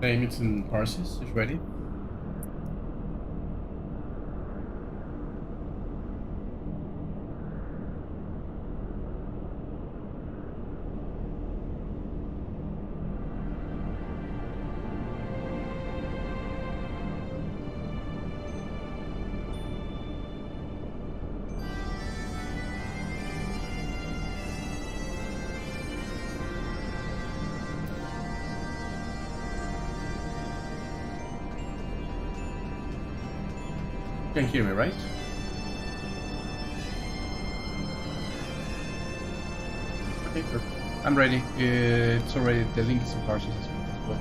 Payments and parses is ready. You can hear me, right? Okay, perfect. I'm ready. It's already, the link is in parses as well.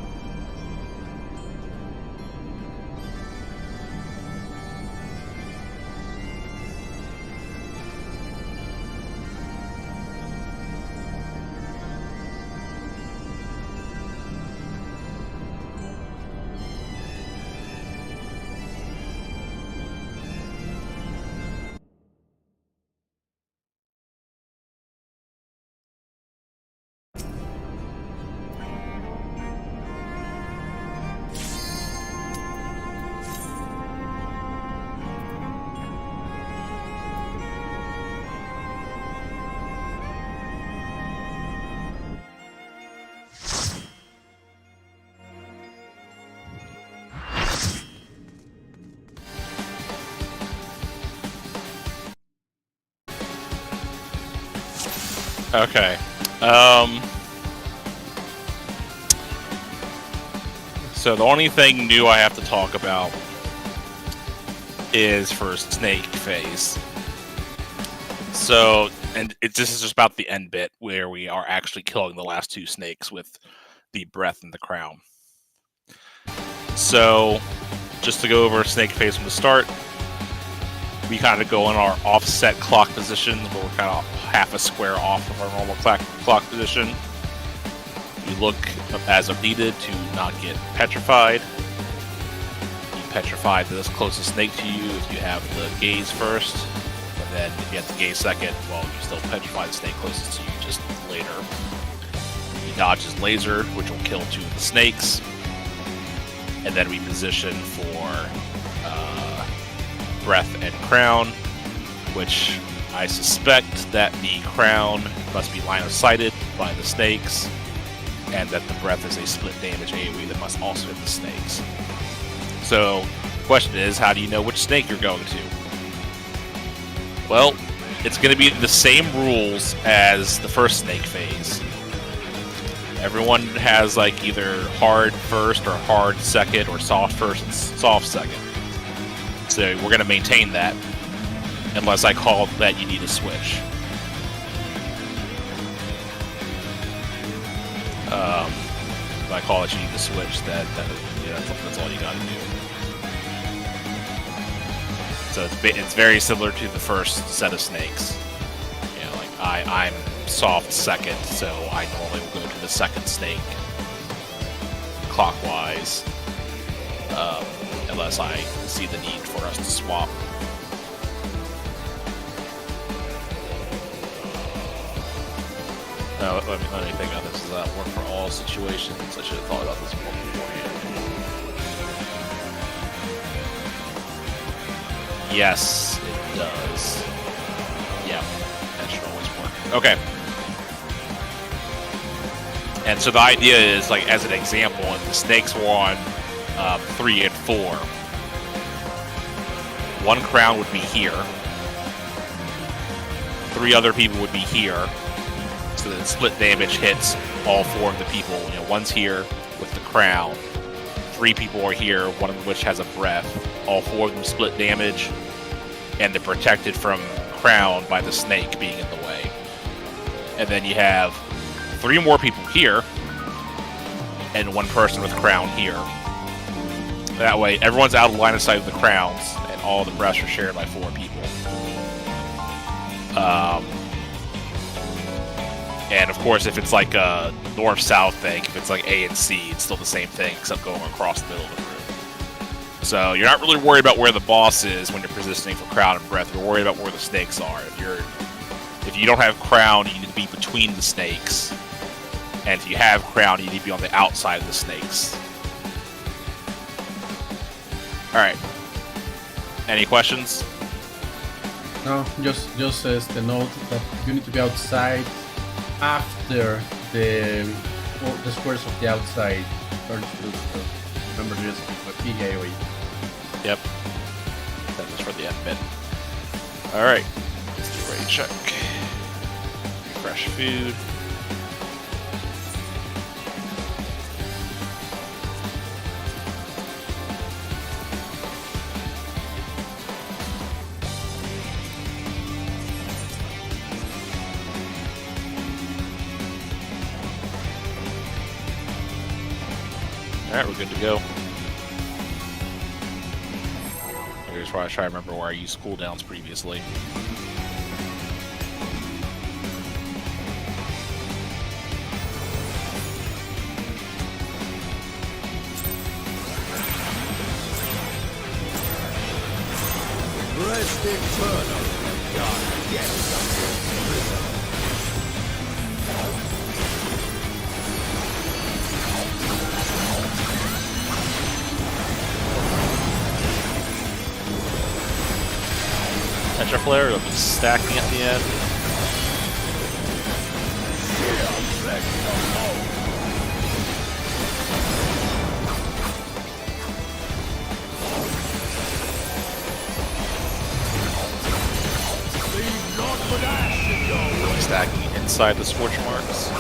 Okay. So the only thing new I have to talk about is for snake phase. So, this is just about the end bit where we are actually killing the last two snakes with the breath and the crown. So, just to go over snake phase from the start, we kind of go in our offset clock position where we're kind of half a square off of our normal clock position. You look as if needed to not get petrified. You petrify the closest snake to you if you have the gaze first, and then if you have the gaze second, well, you still petrify the snake closest to you just later. You dodge his laser, which will kill two of the snakes, and then we position for breath and crown, which I suspect that the crown must be line of sighted by the snakes, and that the breath is a split damage AoE that must also hit the snakes. So, the question is, how do you know which snake you're going to? Well, it's going to be the same rules as the first snake phase. Everyone has like either hard first or hard second or soft first and soft second. So we're going to maintain that unless I call that you need a switch. If I call it you need to switch, that's all you got to do. So it's very similar to the first set of snakes. You know, like I'm soft second, so I normally will go to the second snake clockwise, unless I see the need for us to swap. Let me think about this. Does that work for all situations? I should have thought about this more beforehand. Yes, it does. Yeah, that should always work. Okay. And so the idea is, like, as an example, if the snakes were on 3 and 4, one crown would be here. 3 other people would be here. So that split damage hits all 4 of the people. You know, one's here with the crown. 3 people are here, one of which has a breath. All 4 of them split damage, and they're protected from crown by the snake being in the way. And then you have 3 more people here, and 1 person with crown here. That way, everyone's out of line of sight of the crowns, and all the breaths are shared by 4 people. And of course, if it's like a north-south thing, if it's like A and C, it's still the same thing, except going across the middle of the room. So you're not really worried about where the boss is when you're positioning for crown and breath. You're worried about where the snakes are. If you don't have crown, you need to be between the snakes. And if you have crown, you need to be on the outside of the snakes. Alright. Any questions? No, just says the note that you need to be outside after the squares of the outside turn to remember just a big AoE. Yep. That was for the F bit. Alright. Let's do a ready check. Refresh food. Alright, we're good to go. Here's where I try to remember where I used cooldowns previously. Rest eternal, God, yes. Tetra Flare, it'll be stacking at the end. Really stacking inside the scorch marks.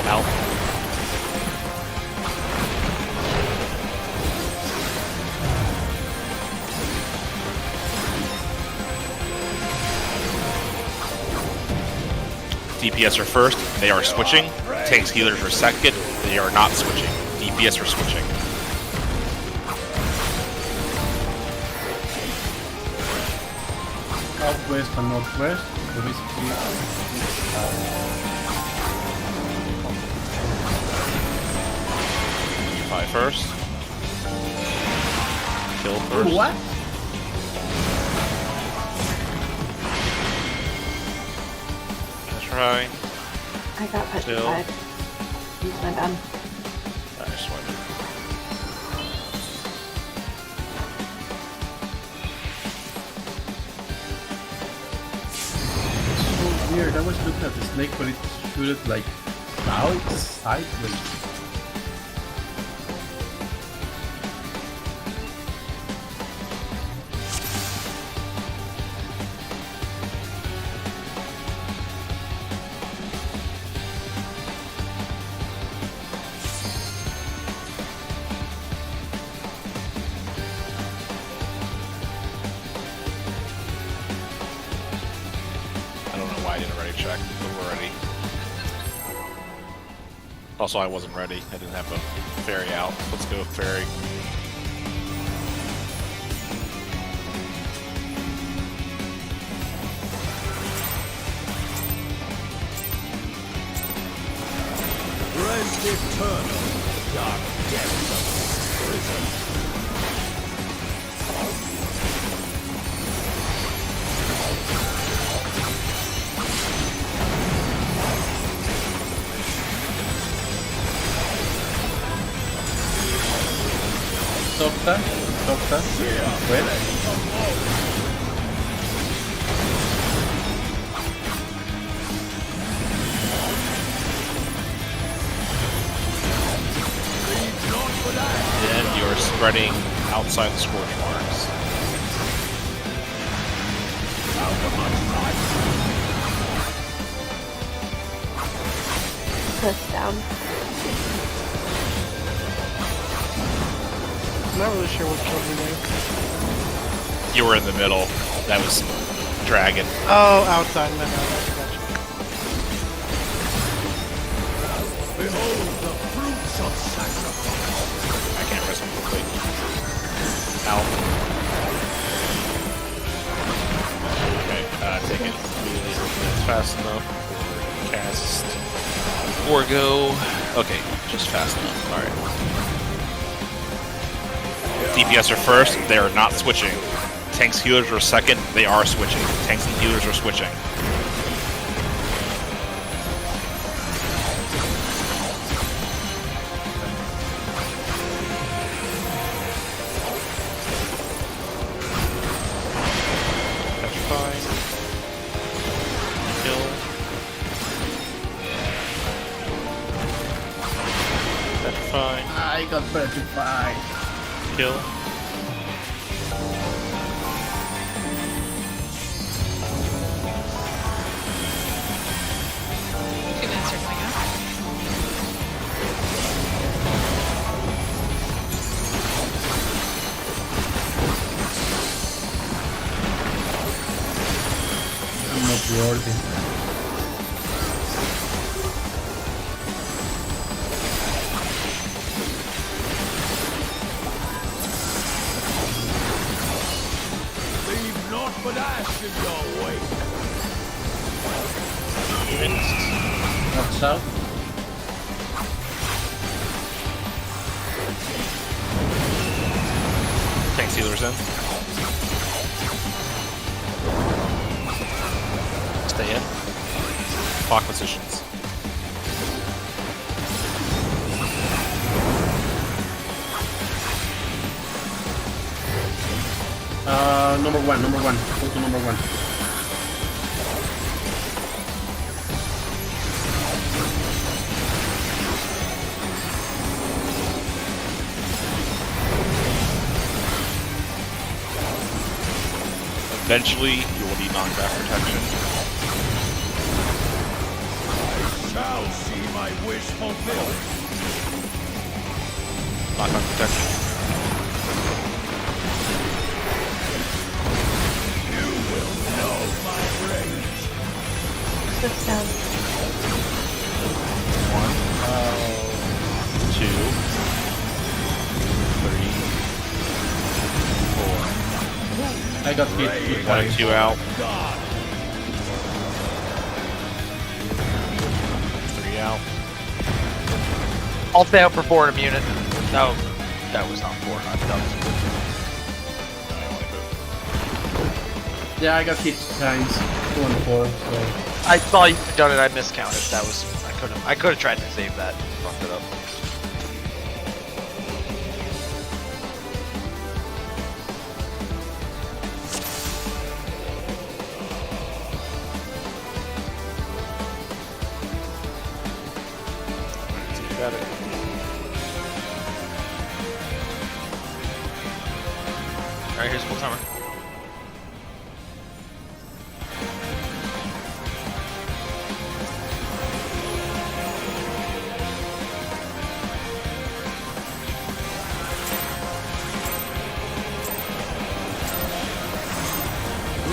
Out. DPS are first, they are switching. Tanks healers are second, they are not switching. DPS are switching. Southwest and northwest. So basically, Fly first. Kill first. what? Let's try. I got petrified. Use my gun. I just wanted. So weird. I was looking at the snake, but it shooted like south, sideways. I don't know why I didn't already check, but we're ready. Also, I wasn't ready. I didn't have a fairy out. Let's go with fairy. Rest eternal, dark depths of prison. Doctor, wait. Then you're spreading outside the scorch marks. Push down. I'm not really sure what killed me there. You were in the middle. That was dragon. Oh, outside. No, gotcha. Behold the fruits of sacrifice. I can't rest him quickly. Out. fast enough for cast or go. Okay, just fast enough. All right. DPS are first. They are not switching. Tanks healers are second. They are switching. Tanks and healers are switching. I got petrified. Kill. Two minutes are coming up. I'm not worthy. But ash in your way. What's up? Tanks healers in. Stay in. Clock positions. Number one. Go to number one. Eventually, you will need non-craft protection. I shall see my wish fulfilled. Knock-on protection. Slips down. 2, 3, 4. I got hit. 1 and 2 out. 3 out. I'll stay out for 4 in a unit. No, that was not 4. That was Yeah, I got hit 2 times. 2 and 4. So. I thought you'd done it. I miscounted. That was I could have tried to save that. Fucked it up. You got it. All right, here's full timer.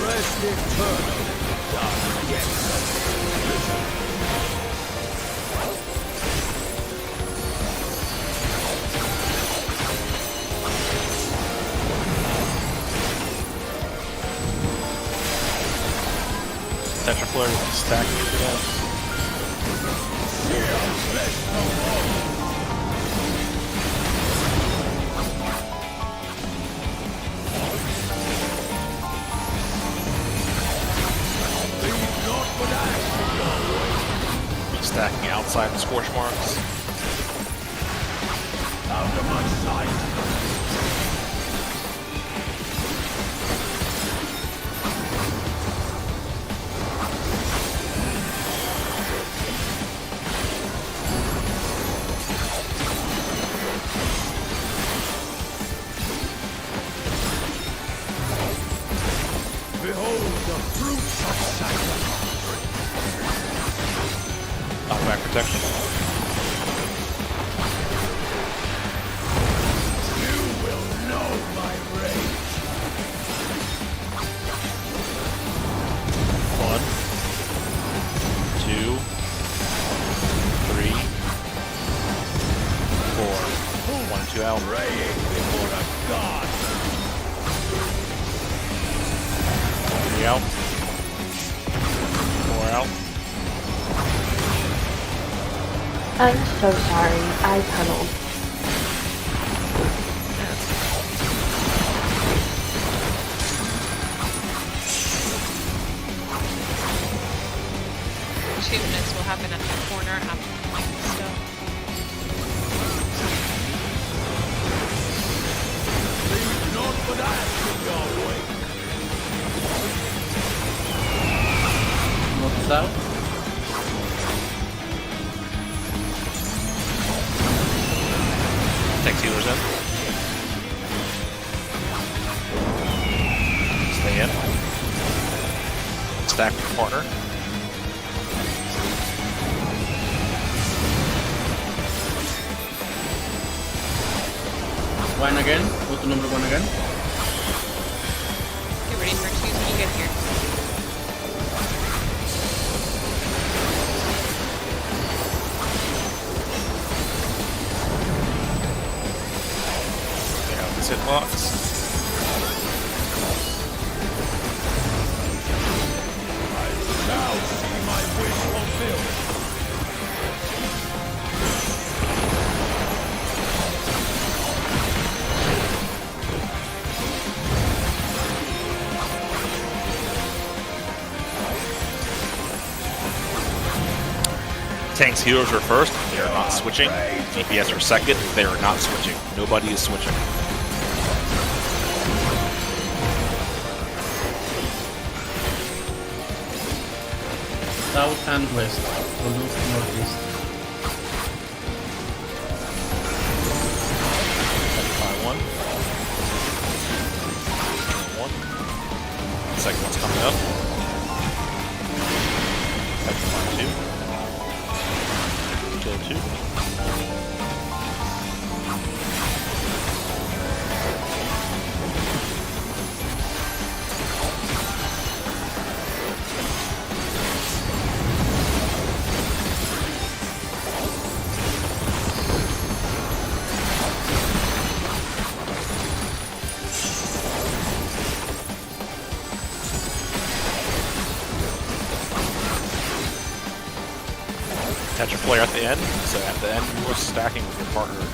Rest eternal. Dark depths of prison. Tetraflare stack for that. Stacking outside the scorch marks. Out of my sight. Behold the fruits of sacrifice. Knockback protection. You will know my rage. 1, 2, 3, 4. 1 and 2 out. Praying before a god. 3 out. 4 out. I'm so sorry. I tunneled. Achievements will happen at the corner after the point and stuff. Not what I think your way. What's out? Tanks healers in. Stay in. Stack your partner. One again. Go to number 1 again. Get ready for twos when you get here. Yeah, this hitbox. Now see my wish fulfilled. Tanks healers are first. They are not switching. DPS are second. They are not switching. Nobody is switching. South and west. Or northeast. One. Second one's coming up. Two. Kill two. Catch a flare at the end. So at the end, you are stacking with your partner in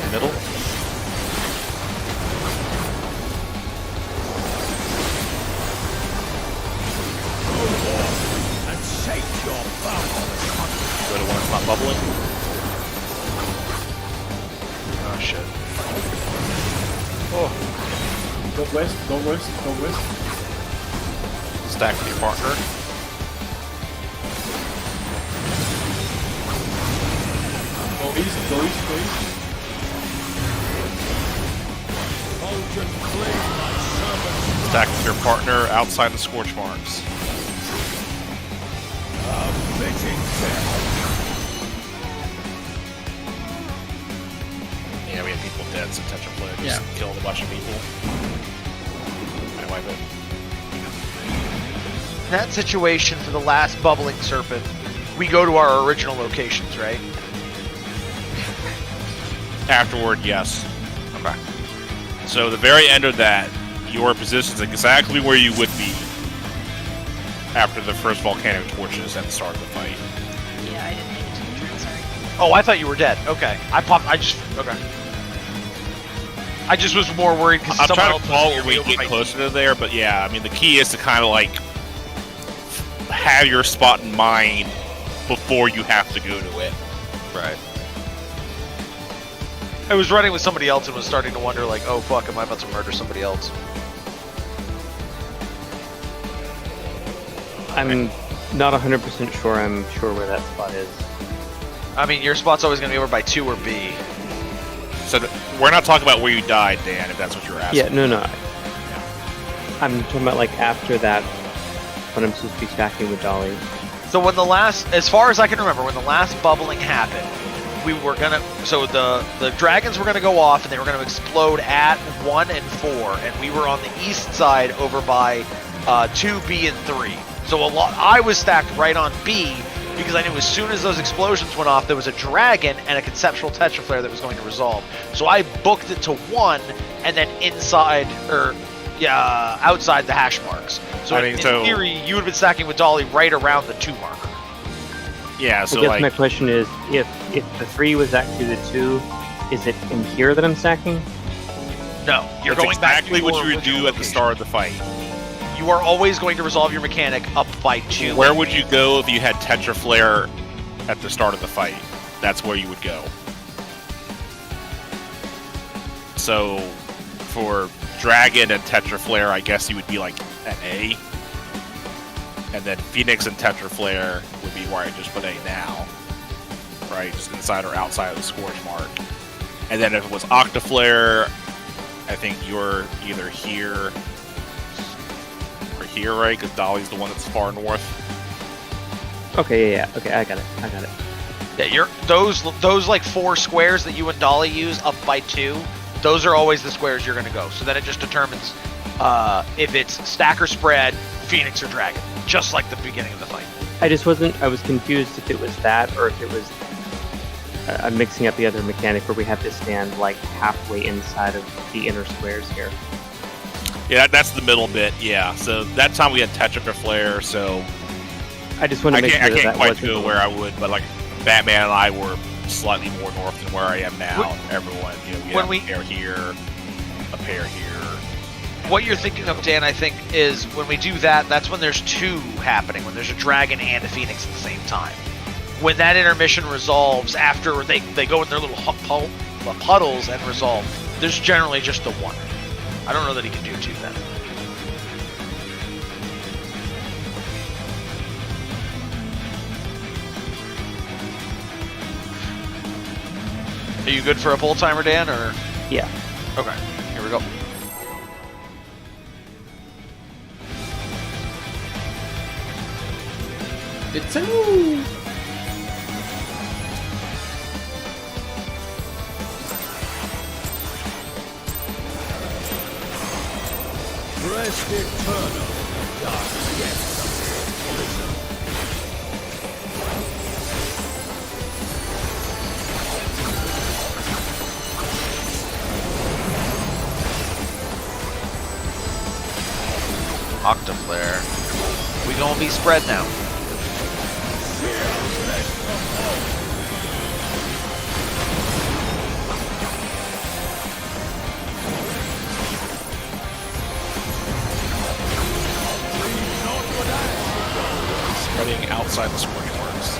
the middle. And shake your bum. Go to one that's not bubbling. Oh shit. Go west. Go west. Go west. Stack with your partner. Go east. Go east. Go east. Fulgent flame, my servants. Stack with your partner outside the scorch marks. A fitting death. Yeah, we have people dead, so touch a flare just Yeah. killed a bunch of people. I wipe it. In that situation for the last bubbling serpent, we go to our original locations, right? Afterward, yes. Okay. So the very end of that, your position is exactly where you would be after the first volcanic torches at the start of the fight. Yeah, I didn't make it to the turn, sorry. Oh, I thought you were dead. Okay. Okay. I just was more worried because I'm someone trying else to was call near when me we over get my closer to there, but yeah, I mean the key is to kind of like have your spot in mind before you have to go to it. Right. I was running with somebody else and was starting to wonder, like, oh fuck, am I about to murder somebody else? I'm not 100% sure I'm sure where that spot is. I mean, your spot's always going to be over by 2 or B. So we're not talking about where you died, Dan, if that's what you're asking. Yeah, no. I'm talking about like after that, when I'm supposed to be stacking with Dolly. So when the last, as far as I can remember, when the last bubbling happened, we were gonna, so the dragons were gonna go off and they were gonna explode at 1 and 4, and we were on the east side over by 2, B, and 3. So I was stacked right on B because I knew as soon as those explosions went off, there was a dragon and a conceptual tetraflare that was going to resolve. So I booked it to 1 and then inside, outside the hash marks. So in theory, you would have been stacking with Dolly right around the 2 marker. Yeah, I so guess like my question is, if the 3 was actually the 2, is it in here that I'm stacking? No, you're that's going back exactly to what your you would original do at the location. start of the fight. You are always going to resolve your mechanic up by 2. Where would you go if you had Tetra Flare at the start of the fight? That's where you would go. So, for Dragon and Tetra Flare, I guess you would be like at A. And then Phoenix and Tetra Flare would be where I just put A now. Right? Just inside or outside of the Scourge mark. And then if it was Octaflare, I think you're either here or here, right? Because Dolly's the one that's far north. Okay, yeah. Okay, I got it. Yeah, you're those like 4 squares that you and Dolly use up by 2. Those are always the squares you're going to go. So then it just determines if it's stack or spread, Phoenix or Dragon, just like the beginning of the fight. I was confused if it was that or if it was I'm mixing up the other mechanic where we have to stand like halfway inside of the inner squares here. Yeah, that's the middle bit. Yeah. So that time we had Tetra Flare. So I just want to make sure I that can't quite wasn't go where I would, but like Batman and I were slightly more north than where I am now. Everyone, we have a pair here, a pair here. What you're thinking of, Dan, I think, is when we do that, that's when there's 2 happening, when there's a Dragon and a Phoenix at the same time. When that intermission resolves after they go in their little puddles and resolve, there's generally just the 1. I don't know that he can do 2 then. Are you good for a pull timer, Dan, or? Yeah. Okay, here we go. It's a... Press eternal. Dark depths of prison. Octaflare. We gonna be spread now. Spreading outside the Scourge marks.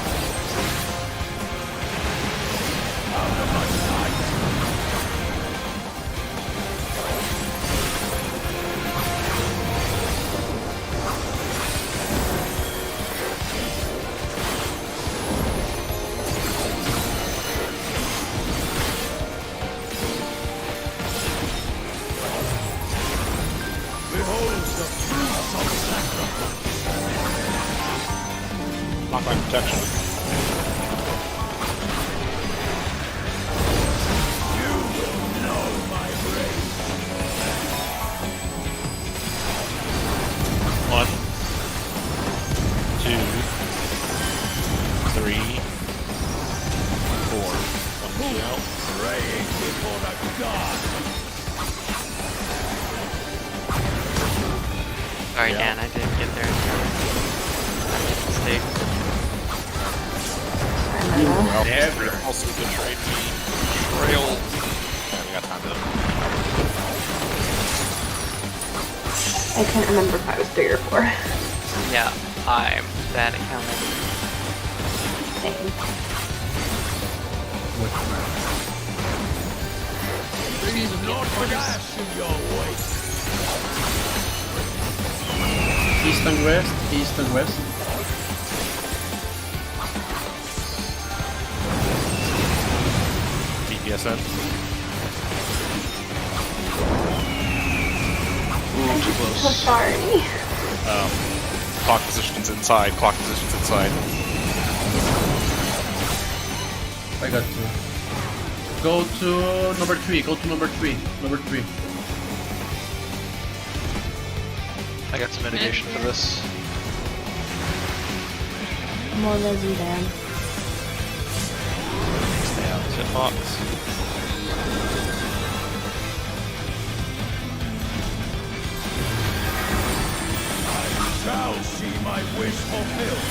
Knockback protection. One, 2, 3, 4. 1, 2 out. Praying before the god. Sorry, Yeah. Dan, I didn't get there in time. I made a mistake. Well, Never. also betrayed me. Trail. Yeah, we got time to. I can't remember if I was 3 or 4. Yeah, I'm bad at counting. Same. Leave not with ash in your wake. East and west, east and west. DPSN. Ooh, too So close. sorry. Clock positions inside. Clock positions inside. I got 2. Go to number 3. Go to number 3. Number 3. I got some mitigation for this. More lazy than. Stay out of the hitbox. Shall see my wish fulfilled.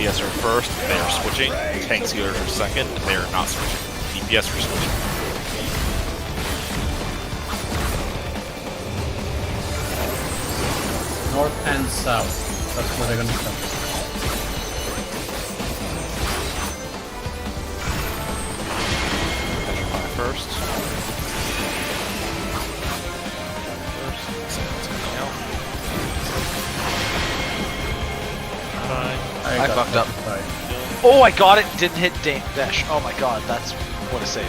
DPS are first, they are switching. Tank sealers are second, they are not switching. DPS are switching. North and south. That's where they're gonna come. Petrify first. I got fucked up. petrified. Oh, I got it. Didn't hit Dash. Oh my god, that's what a save.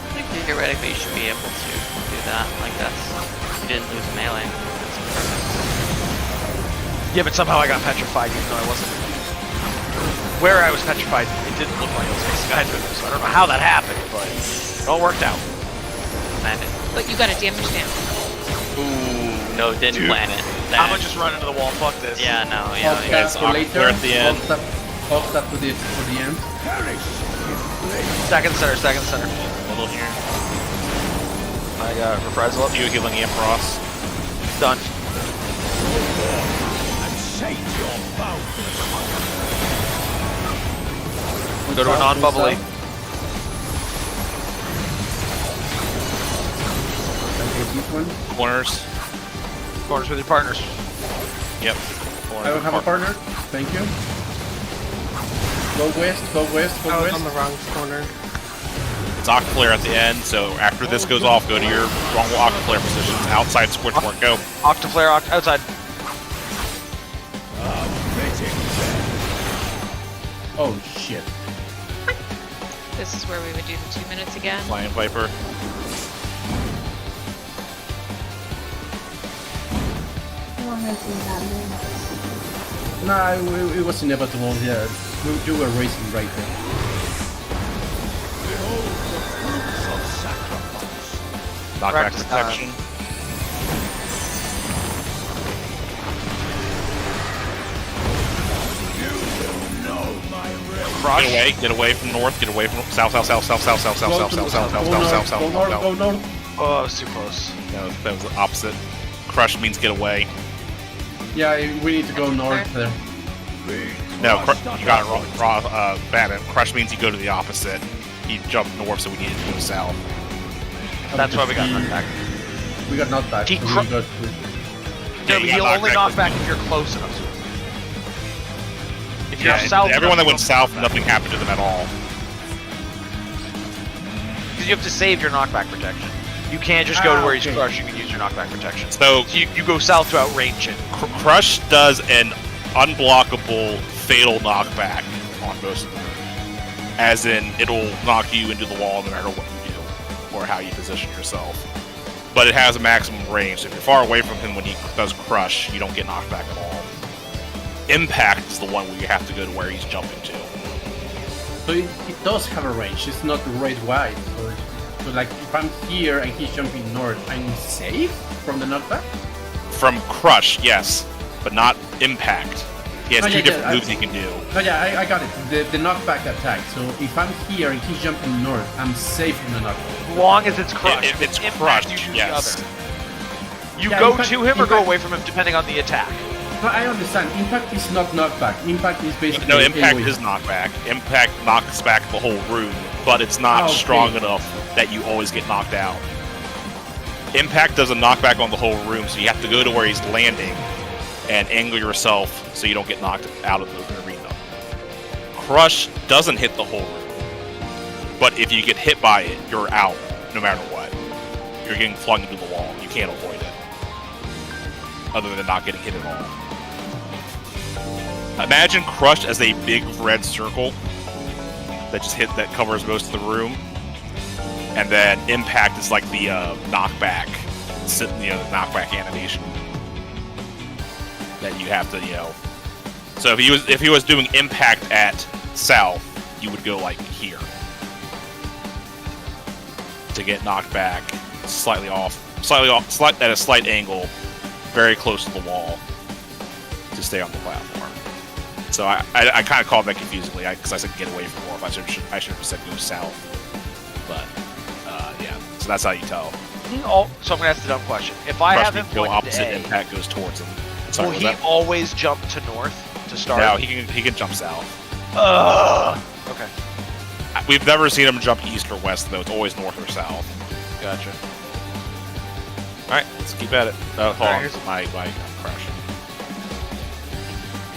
I think theoretically you should be able to do that. Like that's you didn't lose melee. That's perfect. Yeah, but somehow I got petrified even though I wasn't. Where I was petrified, it didn't look like I was facing guys with me, so I don't know how that happened, but it all worked out. Landed. But you got a damage down. Ooh, no, didn't Dude, plan it. I'm gonna just run into the wall. Fuck this. Yeah, no, yeah. Off guys, that for later. we're at the end. Off that for the end. Second center, second center. Little here. I got reprisal up. You healing Ampharos. Done. Go to a non-bubbly. Corners. Corners with your partners. Yep. I don't have a partner. Thank you. Go west, go west, go I was west. on the wrong corner. It's Octaflare at the end, so after this goes off, go to your wrong Octaflare positions. Outside Squidward, go. Octaflare outside. Oh shit. This is where we would do the 2 minutes again. Lion Viper. I want to see that move. Nah, it was inevitable. Yeah, you were racing right there. Knockback Practice protection. Crush. Get away from north, get away from south, south, south, south, south, south, south, Go south, to south, the south, south, go south, north, south, south, go north, south, go south. north. Oh, I was too close. No, that was the opposite. Crush means get away. Yeah, we need to go north there. No, you got it wrong. Bad. Crush means you go to the opposite. He jumped north, so we needed to go south. That's why we got knocked back. We got knocked back. He so cru- we got- No, you but got he'll knocked only back knock with- back if you're close enough to him. If you're Yeah, south, everyone that enough, went you south, don't nothing happened to them at all. Because you have to save your knockback protection. You can't just go to where he's okay. crushed. You can use your knockback protection. So So you go south to outrange it. Crush does an unblockable fatal knockback on most of them. As in, it'll knock you into the wall no matter what you do, or how you position yourself. But it has a maximum range, so if you're far away from him when he does Crush, you don't get knocked back at all. Impact is the one where you have to go to where he's jumping to. So it does have a range. It's not right wide. So like if I'm here and he's jumping north, I'm safe from the knockback. From Crush, yes, but not Impact. He has Oh, two yeah, different yeah, moves he can do. Oh yeah, I got it. The knockback attack. So if I'm here and he's jumping north, I'm safe from the knockback. As long as it's crushed. If it's Impact, crushed, you do yes. the other. You Yeah, go impact- to him or go impact- away from him depending on the attack. No, I understand. Impact is not knockback. Impact is basically No, Impact AoE. is knockback. Impact knocks back the whole room, but it's not Okay. strong enough that you always get knocked out. Impact does a knockback on the whole room, so you have to go to where he's landing and angle yourself so you don't get knocked out of the arena. Crush doesn't hit the whole room, but if you get hit by it, you're out no matter what. You're getting flung into the wall. You can't avoid it, other than not getting hit at all. Imagine Crush as a big red circle that covers most of the room, and then Impact is like the knockback, knockback animation that you have to, So if he was doing Impact at south, you would go like here to get knocked back, slightly off, at a slight angle, very close to the wall to stay on the platform. So I kind of called that confusingly because I said get away from north. I should have said go south. But yeah, so that's how you tell. Oh, so I'm gonna ask the dumb question. If I Crush have him means go pointed to opposite, A, Impact goes towards him. Sorry, will was he that? always jump to north? to start? No, he can jump south. Okay, We've never seen him jump east or west though. It's always north or south. gotcha. All right, let's keep at it. Oh, hold All on, right, my I'm crashing.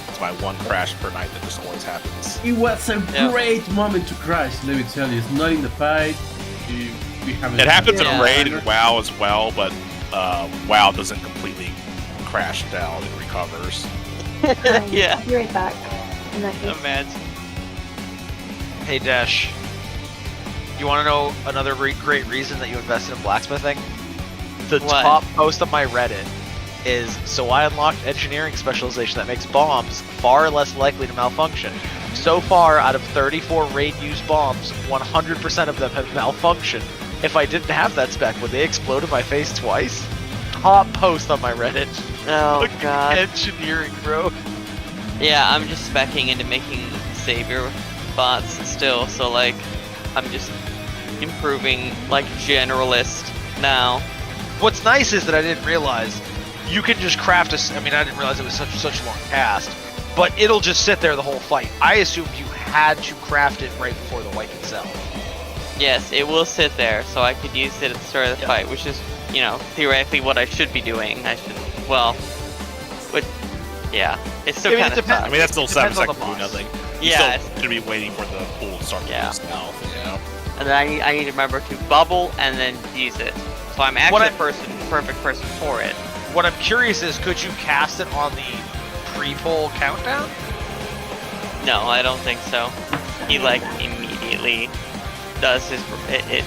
It's my one crash per night that just always happens. It was a Yeah. great moment to crash. Let me tell you, it's not in the fight. We haven't. It happens Yeah. in Raid and WoW as well, but WoW doesn't completely crash down; it recovers. Yeah. I'll be right back. In that case. Imagine. Hey Dash, you want to know another great reason that you invested in blacksmithing? The What? top post of my Reddit is, so I unlocked engineering specialization that makes bombs far less likely to malfunction. So far, out of 34 raid used bombs, 100% of them have malfunctioned. If I didn't have that spec, would they explode in my face twice? Top post on my Reddit. Oh Look, god. engineering, bro. Yeah, I'm just specking into making savior bots still, so like I'm just improving like generalist now. What's nice is that I didn't realize you can just craft I mean, I didn't realize it was such a long cast, but it'll just sit there the whole fight. I assumed you had to craft it right before the wipe itself. Yes, it will sit there, so I could use it at the start of the fight, which is, you know, theoretically what I should be doing. I should, well, but yeah, it's still I mean, kind it of depends. I mean, that's still 7 Depends on seconds the to do boss. nothing. You Yeah, still should be waiting for the pool to start to Yeah. go south. You know. and then I need to remember to bubble and then use it. So I'm actually the perfect person for it. What I'm curious is, could you cast it on the pre-pull countdown? No, I don't think so. He like immediately does his it.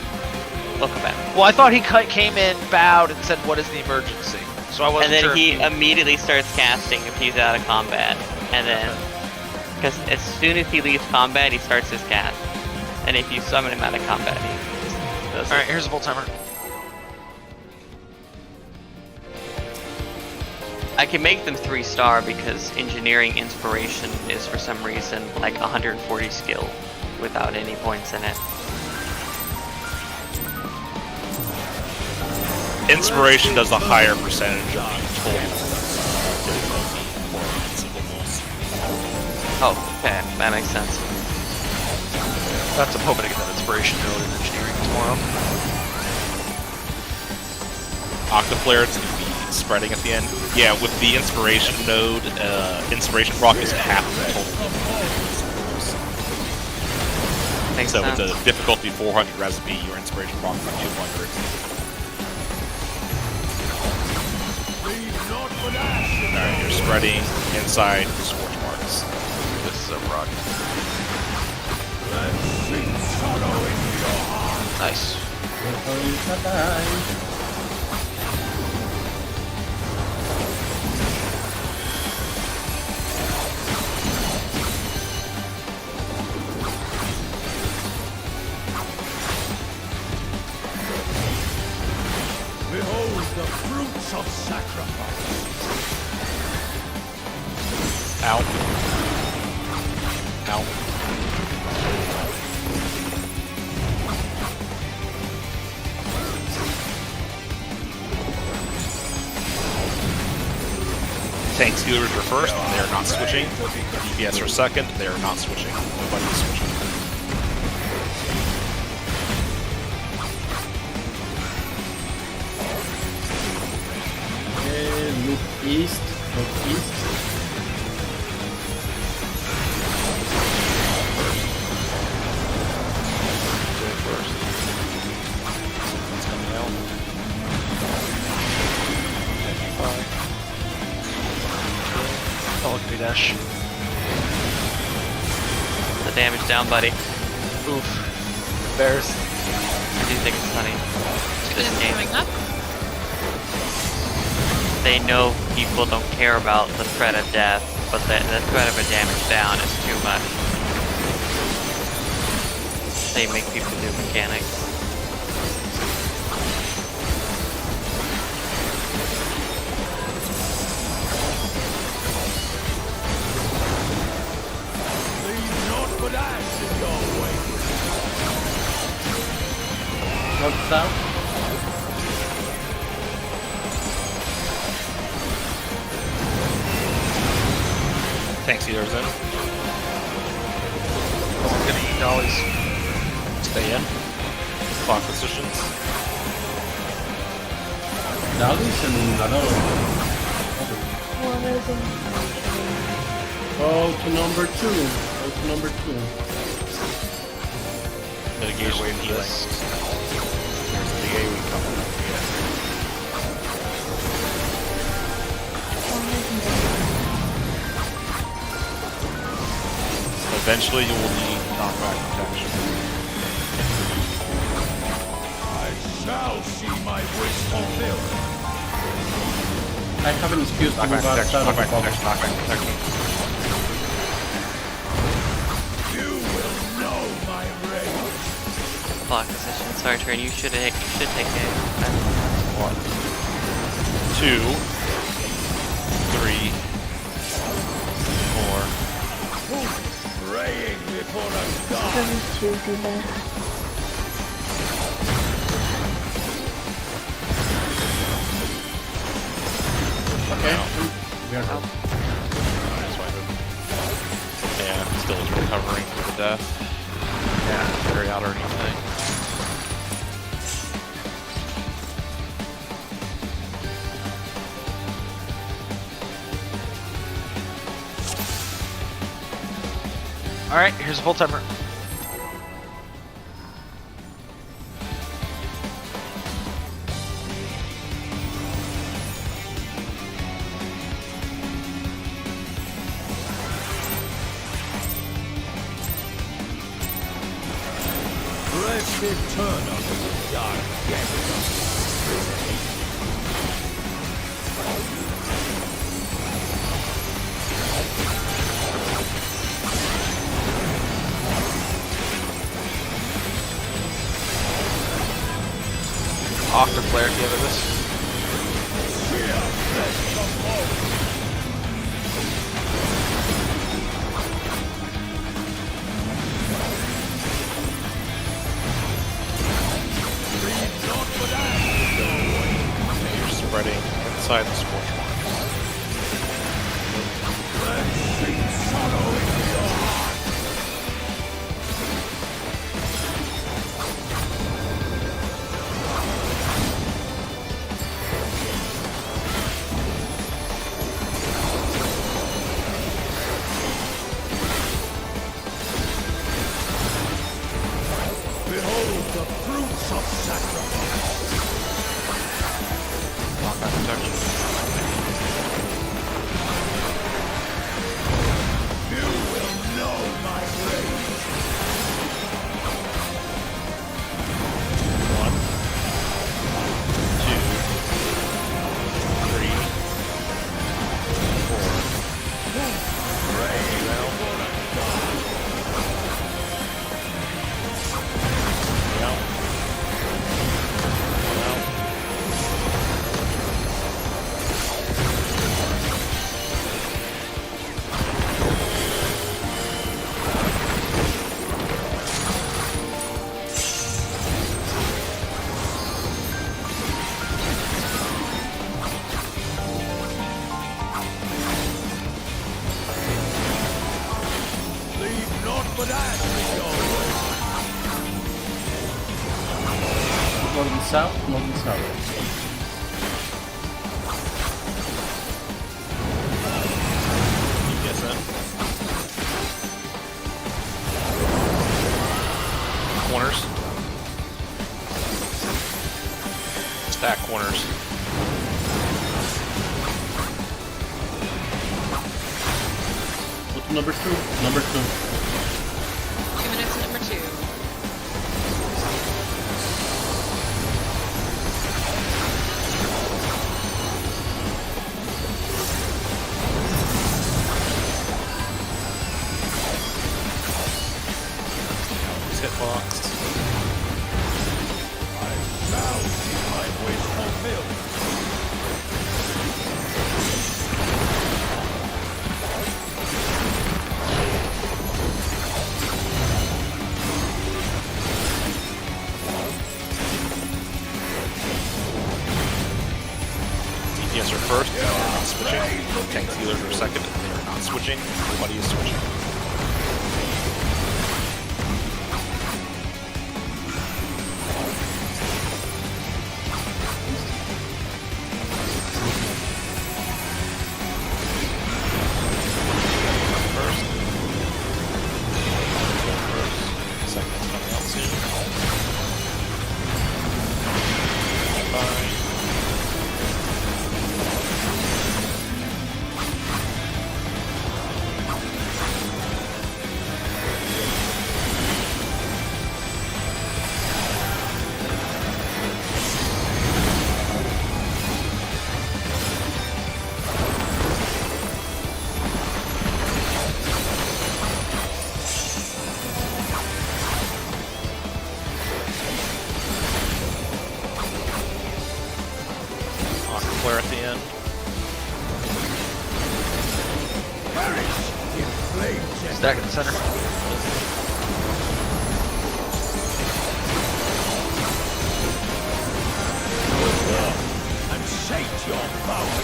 Look at that. Well, I thought he came in, bowed, and said, "What is the emergency?" So I wasn't And then sure. he if immediately starts casting if he's out of combat, and then because as soon as he leaves combat, he starts his cast, and if you summon him out of combat, he just does All it. right, here's a full timer. I can make them 3-star because engineering inspiration is for some reason like 140 skill without any points in it. Inspiration does a higher percentage of the total difficulty for consumables. Oh, okay, that makes sense. I'm hoping to get that inspiration node in engineering tomorrow. Octaflare, it's going to be spreading at the end. Yeah, with the inspiration node, inspiration proc is half of the total difficulty. Makes So sense. with the difficulty 400 recipe, your inspiration proc is 200. Alright, you're spreading inside scorch marks. This is a rock. Nice. Behold the fruits of sacrifice. Ow. Ow. Tank scooters are first, they are not switching. DPS are second, they are not switching. Nobody is switching. Look east, northeast. It's coming out. Don't look at me, Dash. The damage down, buddy. Oof. Bears. I do think it's funny. This It's game. coming up. They know people don't care about the threat of death, but the threat of a damage down is too much. They make people do mechanics. Leave naught but ash in your way. North south. Tank Stealers in. Someone's gonna eat dollies. Stay in. Clock positions. Dallies and another. Oh, to number 2. Oh, to number 2. Mitigation Wait for healing. this. There's the AoE coming up. Eventually, you will need knockback protection. I shall see my wish fulfilled. I have an excuse to move Knockback outside of the protection. bubble. Knockback protection. You will know my rage. Clock position. Sorry, Train. You should take it. 1, 2, 3, 4. Praying before a god. Okay. We are done. Yeah, still is recovering from the death. Yeah, carry out or anything. All right, here's a full timer. Blessed turn of the dark depths. Octaflare, do you have this? You're spreading inside the scorch marks. Behold the fruits of sacrifice. Knockback protection. You will know my rage. 1, 2, 3, 4. Praying Down. before a god. Down. Down. Leave naught but ash in your way. North and south, north and south. Yes, then. Corners. Stack corners. Go to number 2. Number 2. 2 minutes to number 2. Hitbox. Now see my wish fulfilled. DPS are first, they're not switching. Tank Stealers are second, and they're not not switching. Everybody is switching. Flare at the end. Stack in the center. And shake your power.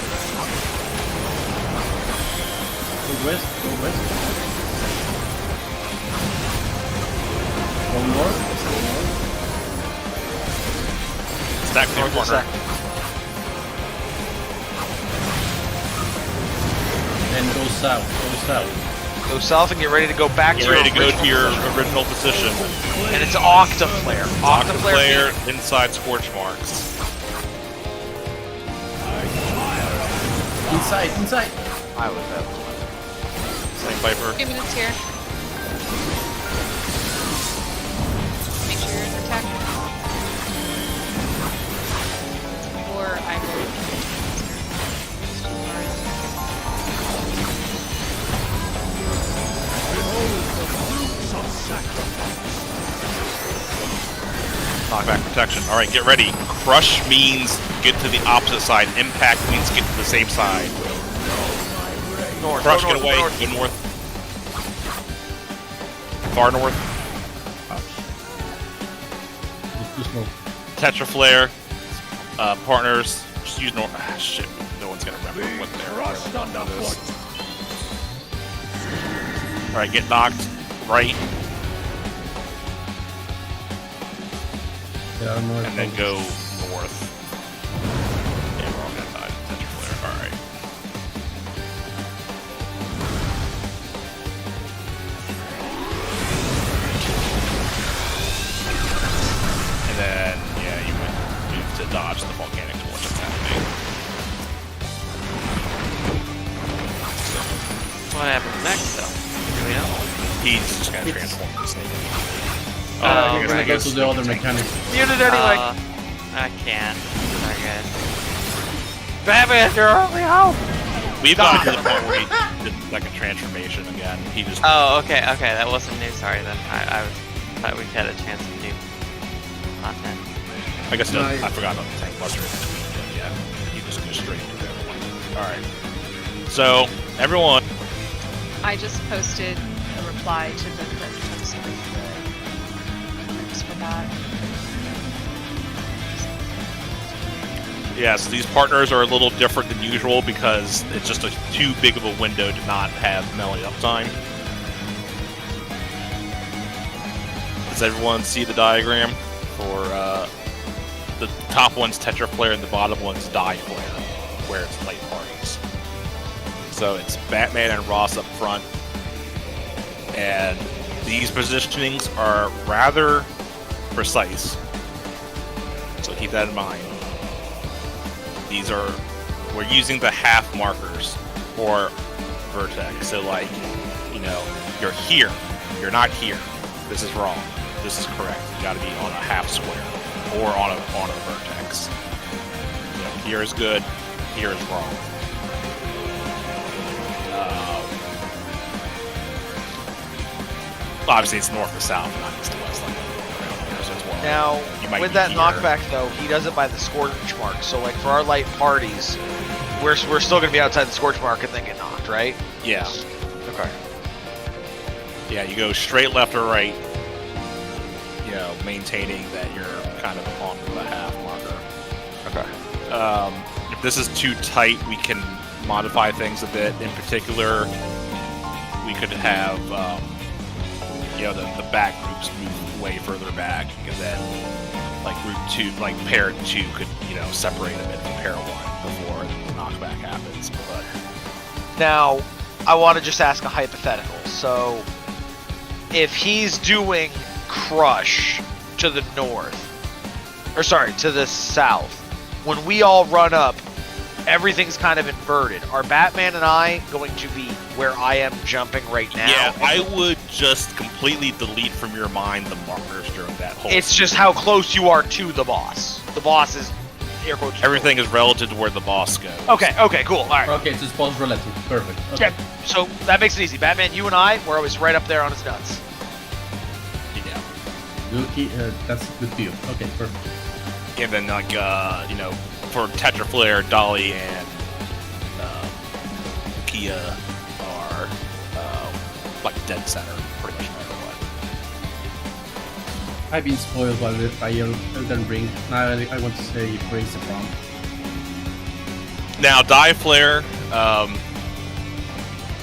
Go west. One more. Stack north corner. Stack. And go south. Go south and get ready to go back Get to ready to your go to your original position. And it's Octaflare. Octaflare inside scorch marks. Inside. I was that. Same Viper. 2 minutes here. Make sure you're in attack. Or I will. Knockback protection. Alright, get ready. Crush means get to the opposite side. Impact means get to the same side. North. Crush, Go get north, away. go north. Go north. Far north. It's too slow. Tetra Flare. Partners. Just use north. Ah, shit. No one's gonna remember what they're. Crushed underfoot. Alright, get knocked. Right. Yeah, I'm north. And then go north. Yeah, we're all gonna die to Tetra Flare. Alright. And then, yeah, you would move to dodge the volcanic torch that's happening. What happens next, though? Do we know? He's just gonna transform the snake. Oh, You're gonna right. go to the other mechanic. Muted anyway. I can't. Sorry, guys. Batman, you're only home! We've gotten to the point where he did like a transformation again. He just Oh, okay, that wasn't new. Sorry, then. I thought we had a chance to do content. I guess No, I forgot about the tank buster in between, but yeah, he just goes straight into everyone. Alright. So, everyone, I just posted a reply to the clip post with the links for that. yeah, so these partners are a little different than usual because it's just too big of a window to not have melee uptime. Does everyone see the diagram for the top one's Tetra Flare and the bottom one's Die Flare, where it's light parties. So it's Batman and Ross up front, and these positionings are rather precise. So keep that in mind. We're using the half markers for vertex. So like, you're here, you're not here. This is wrong. This is correct. You got to be on a half square or on a vertex. Here is good. Here is wrong. Obviously, it's north to south, not east to west like around here. So it's one. Now, You might with be that here. knockback though, he does it by the scorch mark. So like for our light parties, we're still gonna be outside the scorch mark and then get knocked, right? Yeah. Okay. Yeah, you go straight left or right, maintaining that you're kind of on the half marker. Okay. If this is too tight, we can modify things a bit. In particular, we could have, the back groups move way further back, and then, like, group 2, like, pair 2 could, separate them into pair 1 before the knockback happens. But Now, I want to just ask a hypothetical. So, if he's doing Crush to the north, to the south, when we all run up, everything's kind of inverted. Are Batman and I going to be where I am jumping right now? yeah, I would just completely delete from your mind the markers during that whole. It's just how close you are to the boss. The boss is air quotes. Everything is relative to where the boss goes. Okay, cool. All right. Okay, so it's both relative. Perfect. Okay. Yeah, so that makes it easy. Batman, you and I, we're always right up there on his nuts. Yeah. That's a good view. Okay, perfect. And then, like, for Tetra Flare, Dolly and Kia are like dead center, pretty much no matter what. I've been spoiled by Elden Ring. Now I want to say Praise the Bomb. Now, Die Flare,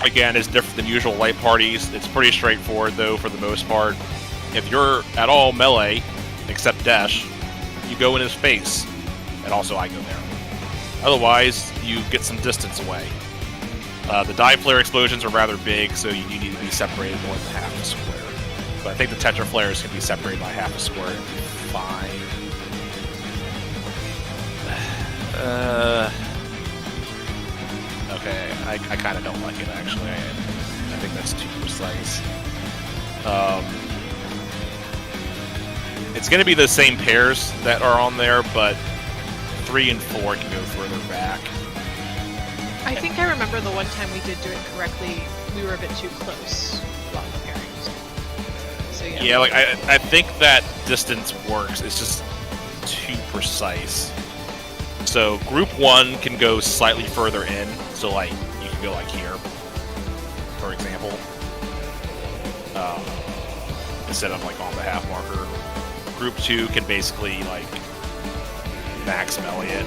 again, is different than usual light parties. It's pretty straightforward, though, for the most part. If you're at all melee, except Dash, you go in his face, and also I go there. Otherwise, you get some distance away. The Die Flare explosions are rather big, so you need to be separated more than half a square. But I think the Tetra Flares can be separated by half a square and be fine. Okay, I kind of don't like it, actually. I think that's too precise. It's going to be the same pairs that are on there, but 3 and 4 can go further back. I think I remember the one time we did do it correctly, we were a bit too close while comparing. So yeah. Yeah, like I think that distance works. It's just too precise. So group 1 can go slightly further in. So like you can go like here, for example, instead of like on the half marker. Group 2 can basically like max melee it,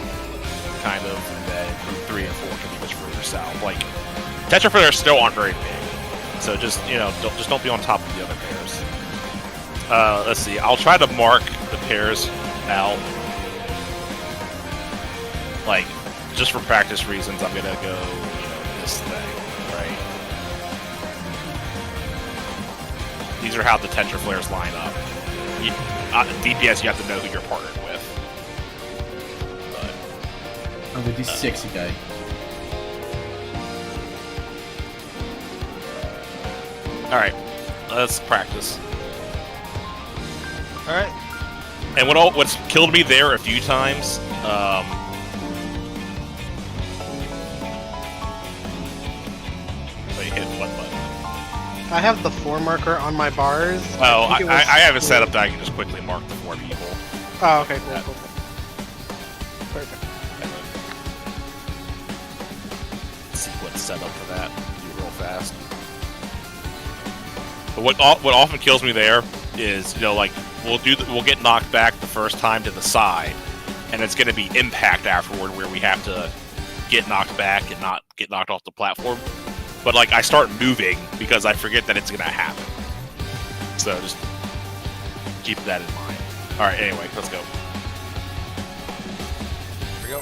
kind of, and then group 3 and 4 can be much further south. Like Tetra Flares still aren't very big, so just don't be on top of the other pairs. Let's see. I'll try to mark the pairs out. Like just for practice reasons, I'm gonna go this thing, right? These are how the Tetra Flares line up. DPS, you have to know who you're partnered with. I'm with this sexy guy. Alright, let's practice. Alright. And what's killed me there a few times, wait, hit what button? I have the 4 marker on my bars. Oh, think it was- I have it set up that I can just quickly mark the 4 people. Oh, okay, cool. Perfect. Sequence set up for that. Do it real fast. But what often kills me there is, like we'll get knocked back the first time to the side, and it's going to be impact afterward where we have to get knocked back and not get knocked off the platform. But like I start moving because I forget that it's going to happen. So just keep that in mind. All right. Anyway, let's go. Here we go.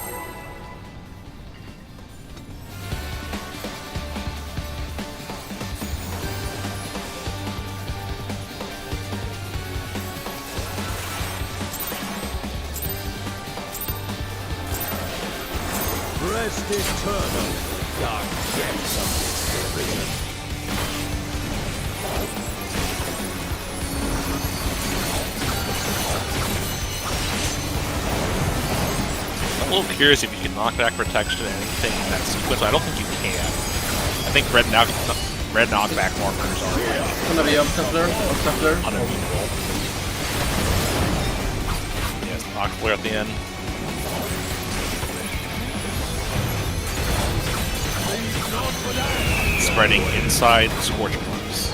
Rest eternal in the dark depths of this prison. I'm a little curious if you can knock back protection and anything in that sequence. I don't think you can. I think red knockback markers are Gonna be Octaflare. unavoidable. Yes, knock flare at the end. Spreading inside the Scorch Marks.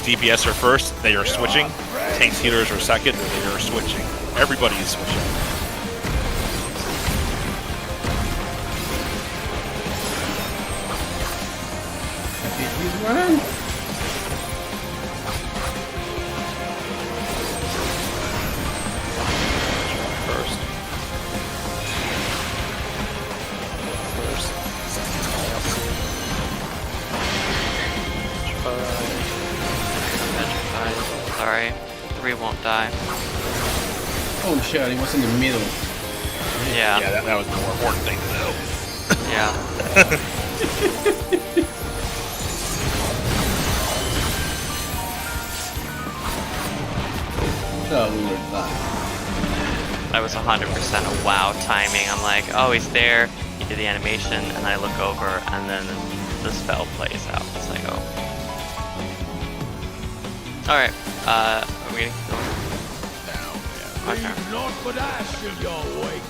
DPS are first, they are switching. Tanks healers are second, they are switching. Everybody is switching. This one. First. Sorry, 3 won't die. Oh shit, he was in the middle. Yeah. Yeah, that was the more important thing to know. Yeah. Oh, we were done. That was 100% a wow timing. I'm like, oh, he's there. He did the animation, and I look over, and then the spell plays out. It's like, oh. Alright, are we gonna keep going? Okay. Leave naught but ash in your wake.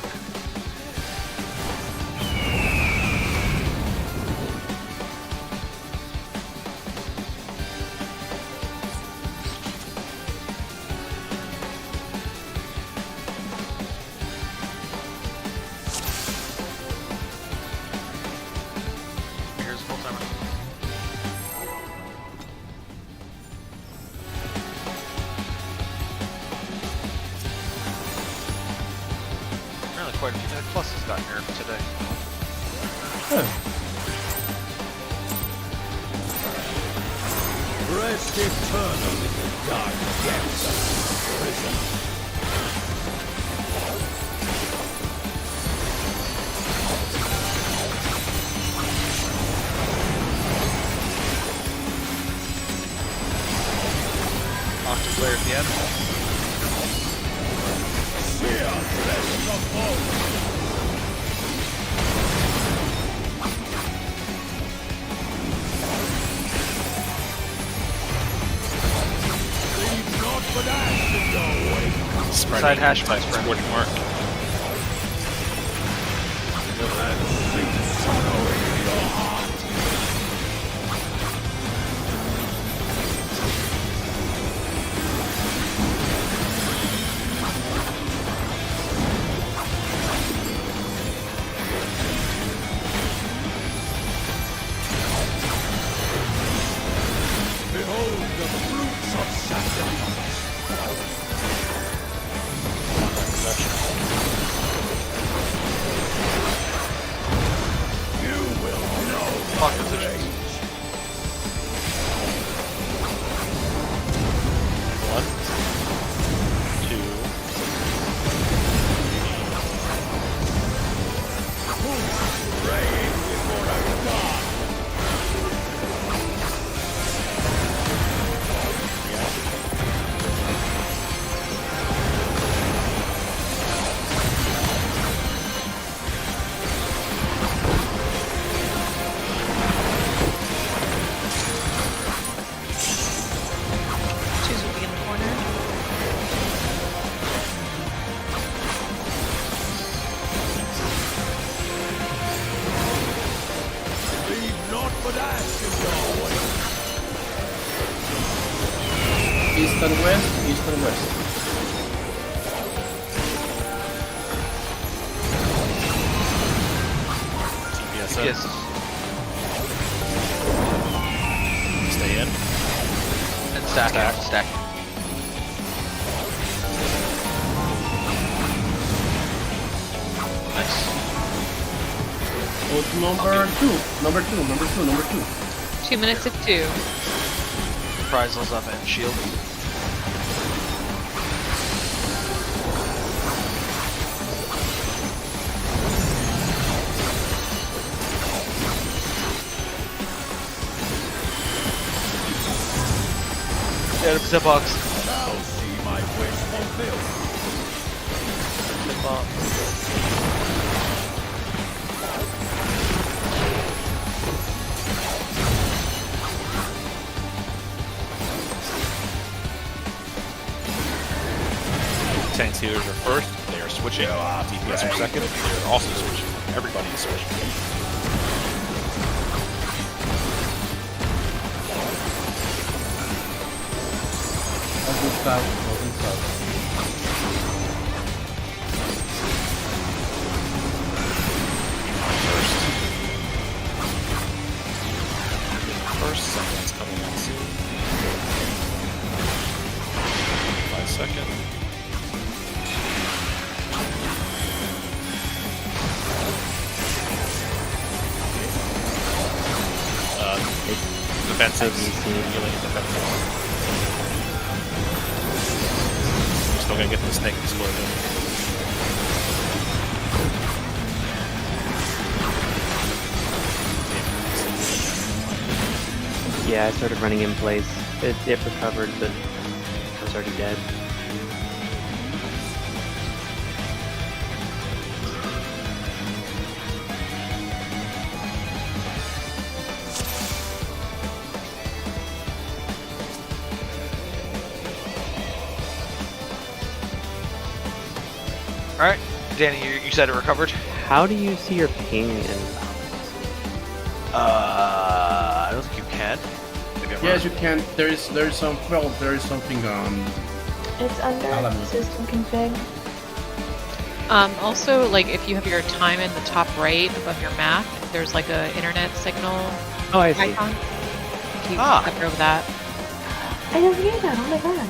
Here's full timer. Apparently quite a few pluses got nerfed today. Rest eternally in the dark depths of prison. Octoplayer at the end. Fear flesh of bones. Leave naught but ash in your wake. Spreading Side hash marks, friend. scorch mark. And sing sorrow in your heart. Behold the fruits of sacrifice. You will know Fuck my positions. rage. One, two, Praying before a god. Choose will be in the corner. Leave naught but ash in your wake. East and west, east and west. TPS Yes. Stay in. And stack. Stack. Nice. Go to number two. 2 minutes of 2. Reprisals up and shield. Get him, zip box. Now see my wish fulfilled. Zip box. Tanks healers are first, they are switching. DPS are second, they are also switching. Everybody is switching. south, north and south. First, someone's coming out soon. 5 seconds. Defensive. Healing defensive. We're still gonna get the snake explosion. Yeah, I started running in place. It recovered, but I was already dead. All right, Danny, you said it recovered. How do you see your ping in? I don't think you can. Maybe I'm Yes, wrong. you can. There is some. Well, there is something on. It's under Alamo. system config. Also, like if you have your time in the top right above your map, there's like a internet signal Oh, I see. icon. If you Ah. hover over that. I don't hear that. Oh my god.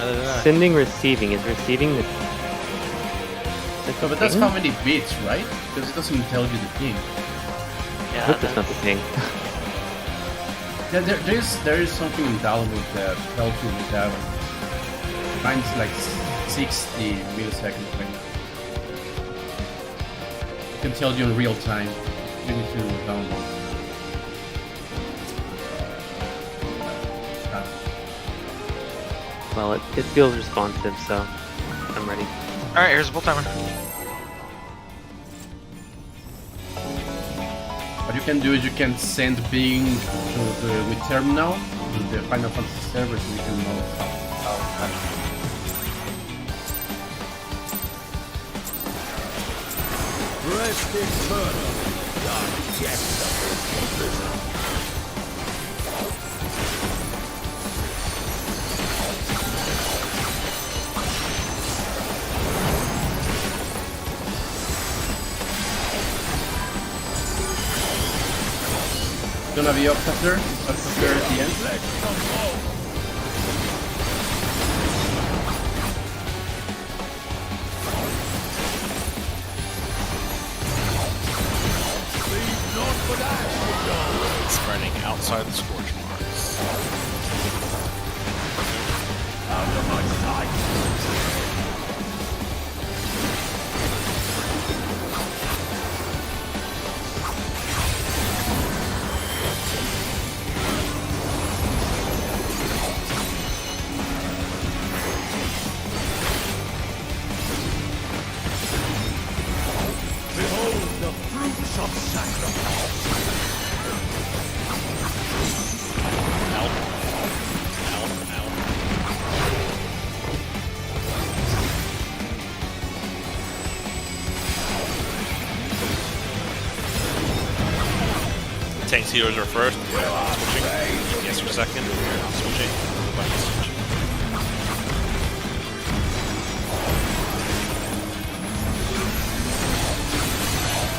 Other than that. Sending, receiving. Is receiving the. No, but that's how many bits, right? Because it doesn't tell you the ping. I Yeah, hope that's not the ping. Yeah, there is something in Dalwood that tells you that. Mine's like 60 milliseconds. Right? It can tell you in real time. You need to download. Well, it feels responsive, so I'm ready. All right, here's a full timer. What you can do is you can send ping to with terminal to the Final Fantasy server so you can know how. Rest in murder. Dark death suffers prison. Gonna be Octaflare at the end. Spreading outside the scorch marks. Out of my sight. Behold the fruits of sacrifice. Out. Tanks healers are first. Switching. Yes, for second. Switching. Switching.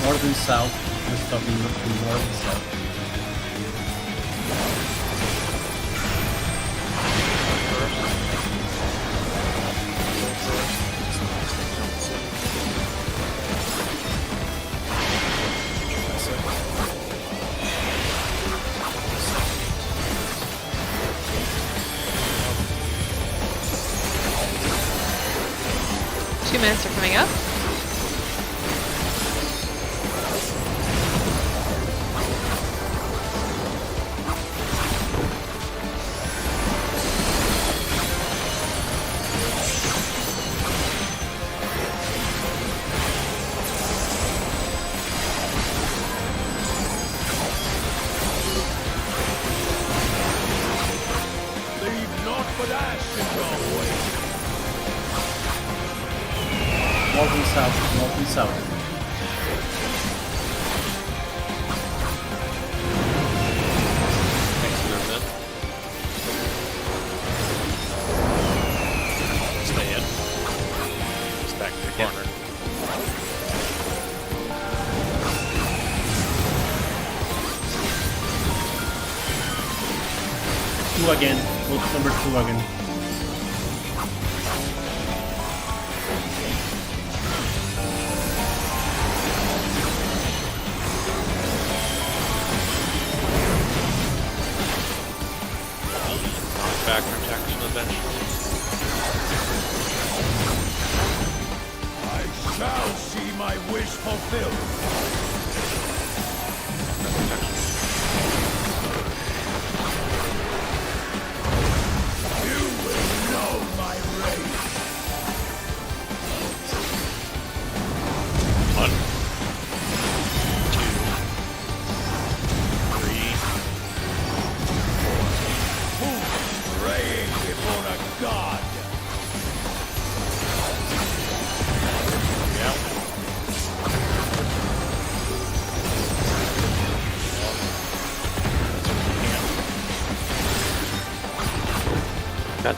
North and south. Just talking north and south. Two minutes are coming up. Leave naught but ash in your way. North and south. North and south. Tanks healers in. 2 again. Go to number 2 again. Back protection eventually. I shall see my wish fulfilled. You will know my rage. 1, 2, 3. Praying before a god. Yeah. Got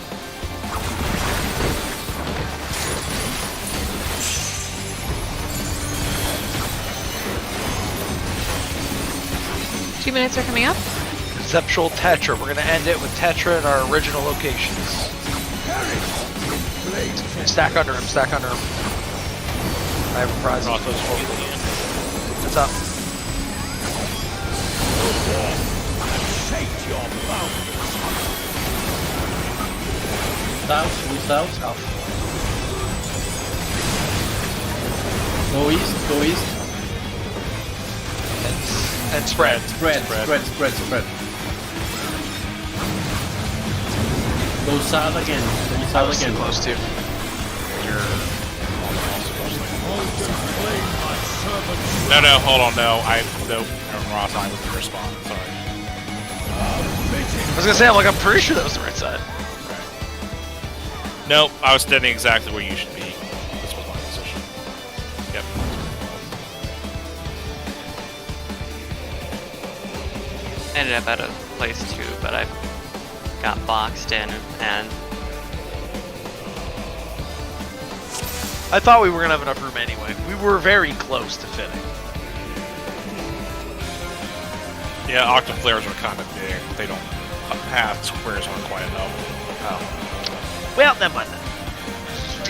2 minutes are coming up. Conceptual Tetra. We're gonna end it with Tetra at our original locations. Stack under him. Stack under him. I have a prize. What's up? Shake your bounty. South, go south. South. Go east, go east. And spread. Spread. Go south again. Go I south was too again. close to. No, hold on, no. Ross, I was in your spot. Sorry. I was gonna say, I'm pretty sure that was the right side. Nope, I was standing exactly where you should be. This was my position. Yep. Ended up at a place too, but I got boxed in and I thought we were gonna have enough room anyway. We were very close to fitting. Yeah, octaflares are kind of big. They don't have squares aren't quite enough. Oh. Well, never mind then.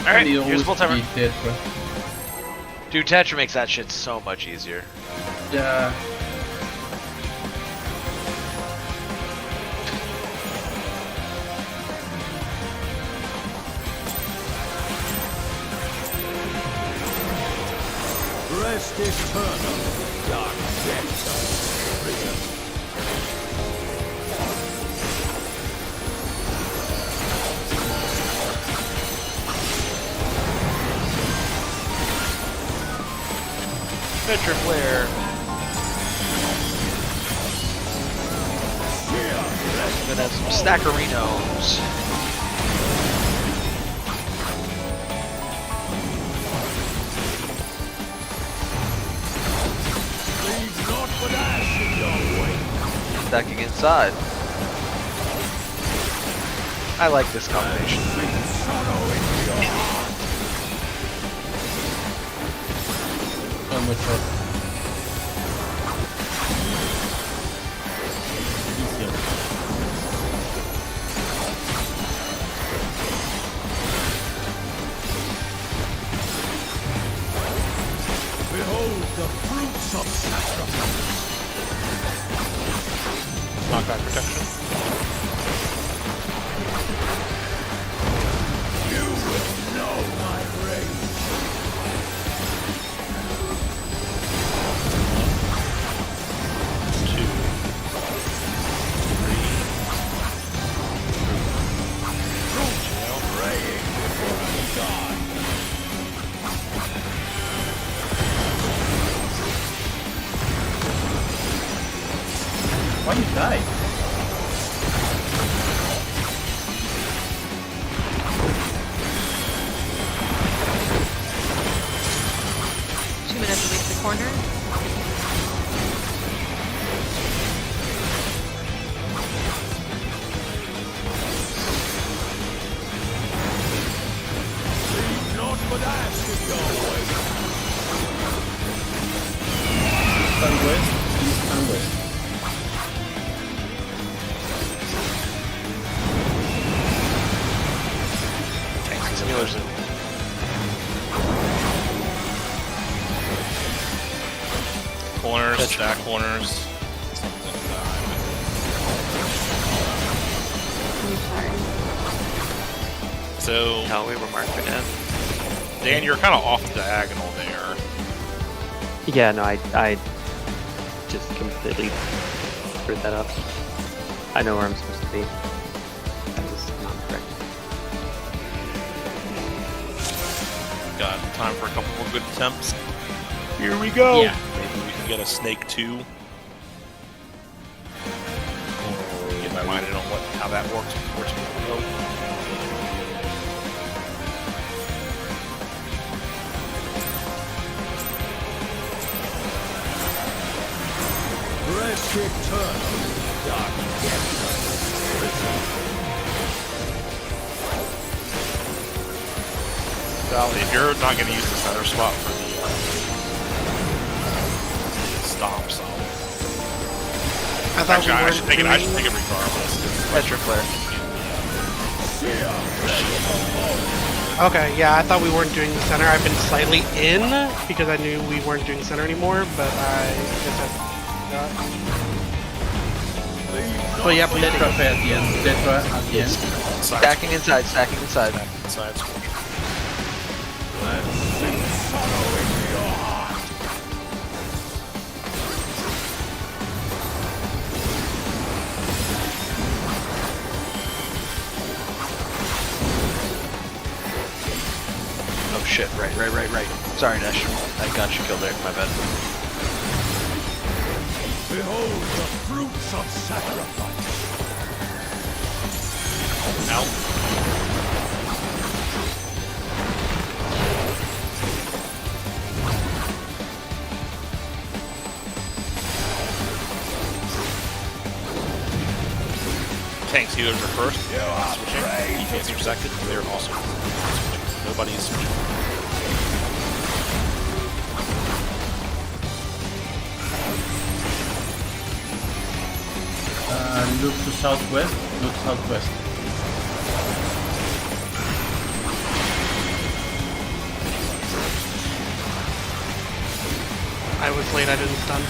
Alright, You here's always timer. beat Tetra. Dude, Tetra makes that shit so much easier. Yeah. Rest eternal. Dark depths of prison. Tetra flare. Gonna have some stackerinos. Leave naught but ash in your wake. Stacking inside. I like this combination. Sorrow in your heart. So much up. Easier. Behold the fruits of sacrifice. Knockback protection. You will know my rage. Praying before a god. Why you die? Two minutes to leave the corner. Leave naught but ash in your wake. East and west. East and west. corners, That's back corners. Something I'm sorry. So, No, we were marching in. Dan, you're kind of off the diagonal there. Yeah, no, I just completely screwed that up. I know where I'm supposed to be. That was not correct. Got time for a couple more good attempts. Here we go. Yeah. Maybe we can get a snake 2. Get my mind in on how that works before it's going to go. Press eternal. Dark depths of prison. Valley, if you're not going to use the center spot for the stomps, I thought actually, we I weren't should take it. I should doing- take it regardless. Petra Flare. Okay, yeah, I thought we weren't doing the center. I've been slightly in because I knew we weren't doing center anymore, but I guess I forgot. But yep, we did. Tetra at the end. Tetra at the end. Stacking inside, stacking inside. Inside. Oh shit, right. Sorry, Dash. I got you killed there, my bad. Behold the fruits of sacrifice. Out. Tanks healers are first. Switching. Defense are second. They're also switching. Nobody's switching. Look to southwest. Look southwest. I was late, I didn't stun.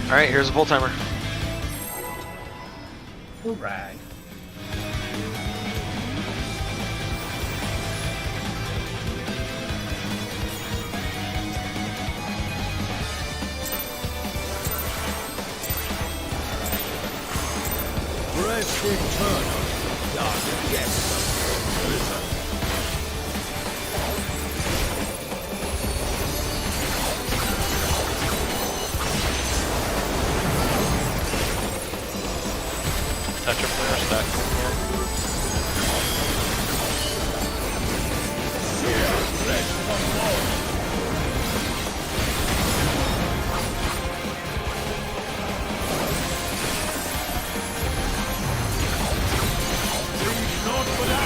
Alright, here's a full timer. Alright. Press eternal. Dark depths of prison. Touch of flare stack.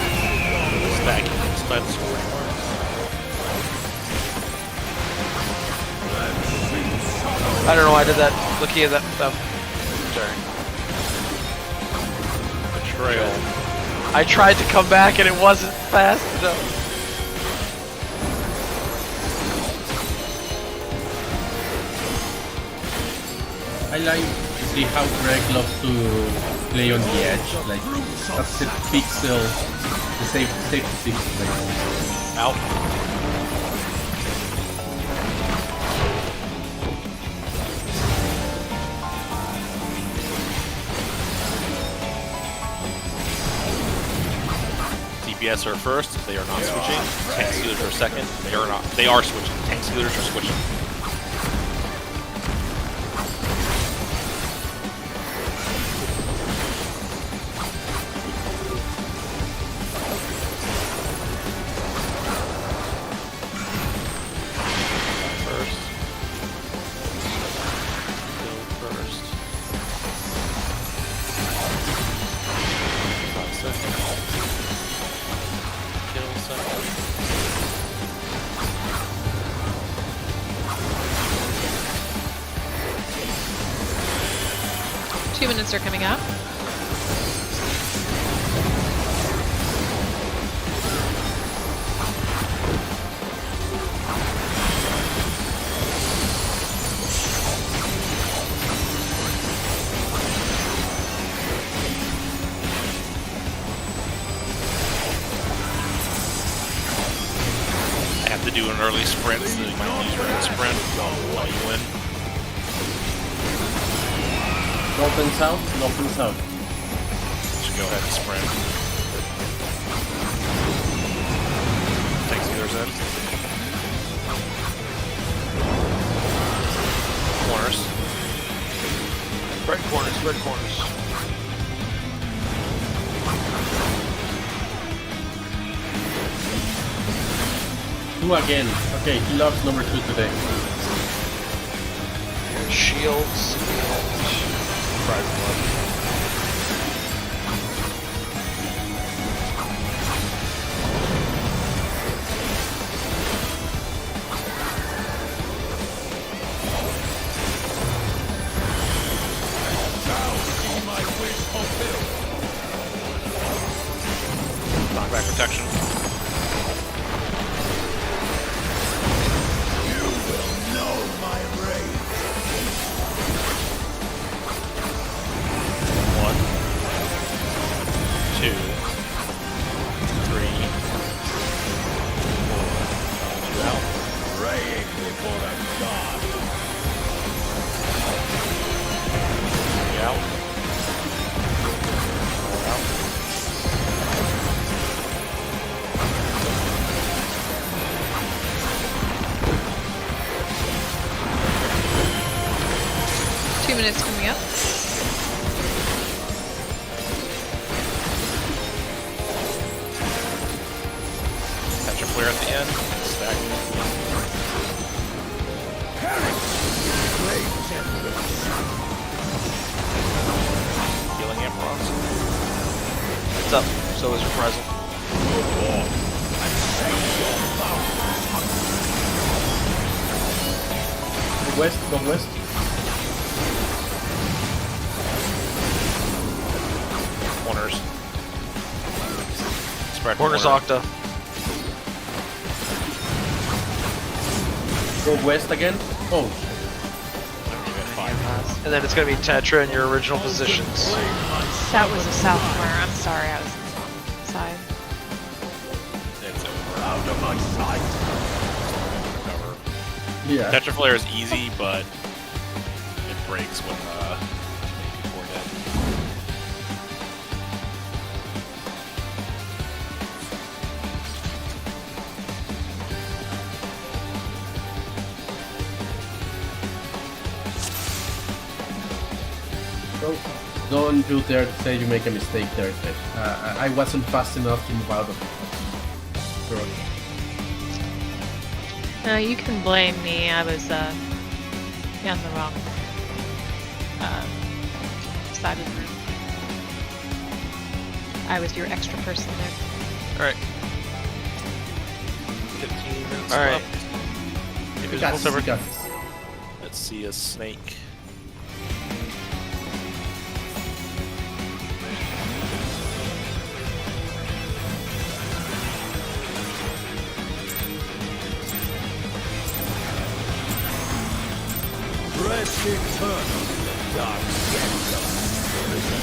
Stacking inside the scoring line. I don't know why I did that. Looking at that stuff. Sorry. Betrayal. I tried to come back and it wasn't fast enough. I like to see how Greg loves to play on the edge. Like that's the pixel, the safe pixel. Like, Out. DPS are first. They are not switching. Tank healers are second. They are not. They are switching. Tank healers are switching. First. Go first. Not second. 2 minutes are coming up. I have to do an early sprint, so you might use your own sprint while you win. North and south, north and south. Just go ahead and sprint. Takes the others in. Corners. Spread corners, spread corners. Two again. Okay, he loves number 2 today. Shields. Surprising luck. Knockback protection. One, two, three, four. Two out. Praying before a god. Three out. Four out. Two minutes coming up. Catch a flare at the end. Stack. Healing Ampharos. It's up. So is your present. Go west, go west. Corners. Spread Corners corner. Octa. Go west again. Oh, You got 5. And then it's going to be Tetra in your original positions. That was a south corner. I'm sorry, I was inside. It's over. Out of my sight. Recover. yeah. Tetra Flare is easy, but it breaks when many people are dead. Don't you dare to say you make a mistake there, Ted. I wasn't fast enough to move out of it. No, you can blame me. I was on the wrong side of the room. I was your extra person there. Alright. 15 minutes All right. left. You got this, you got this. Let's see a snake. Rest eternal in the dark depths of prison.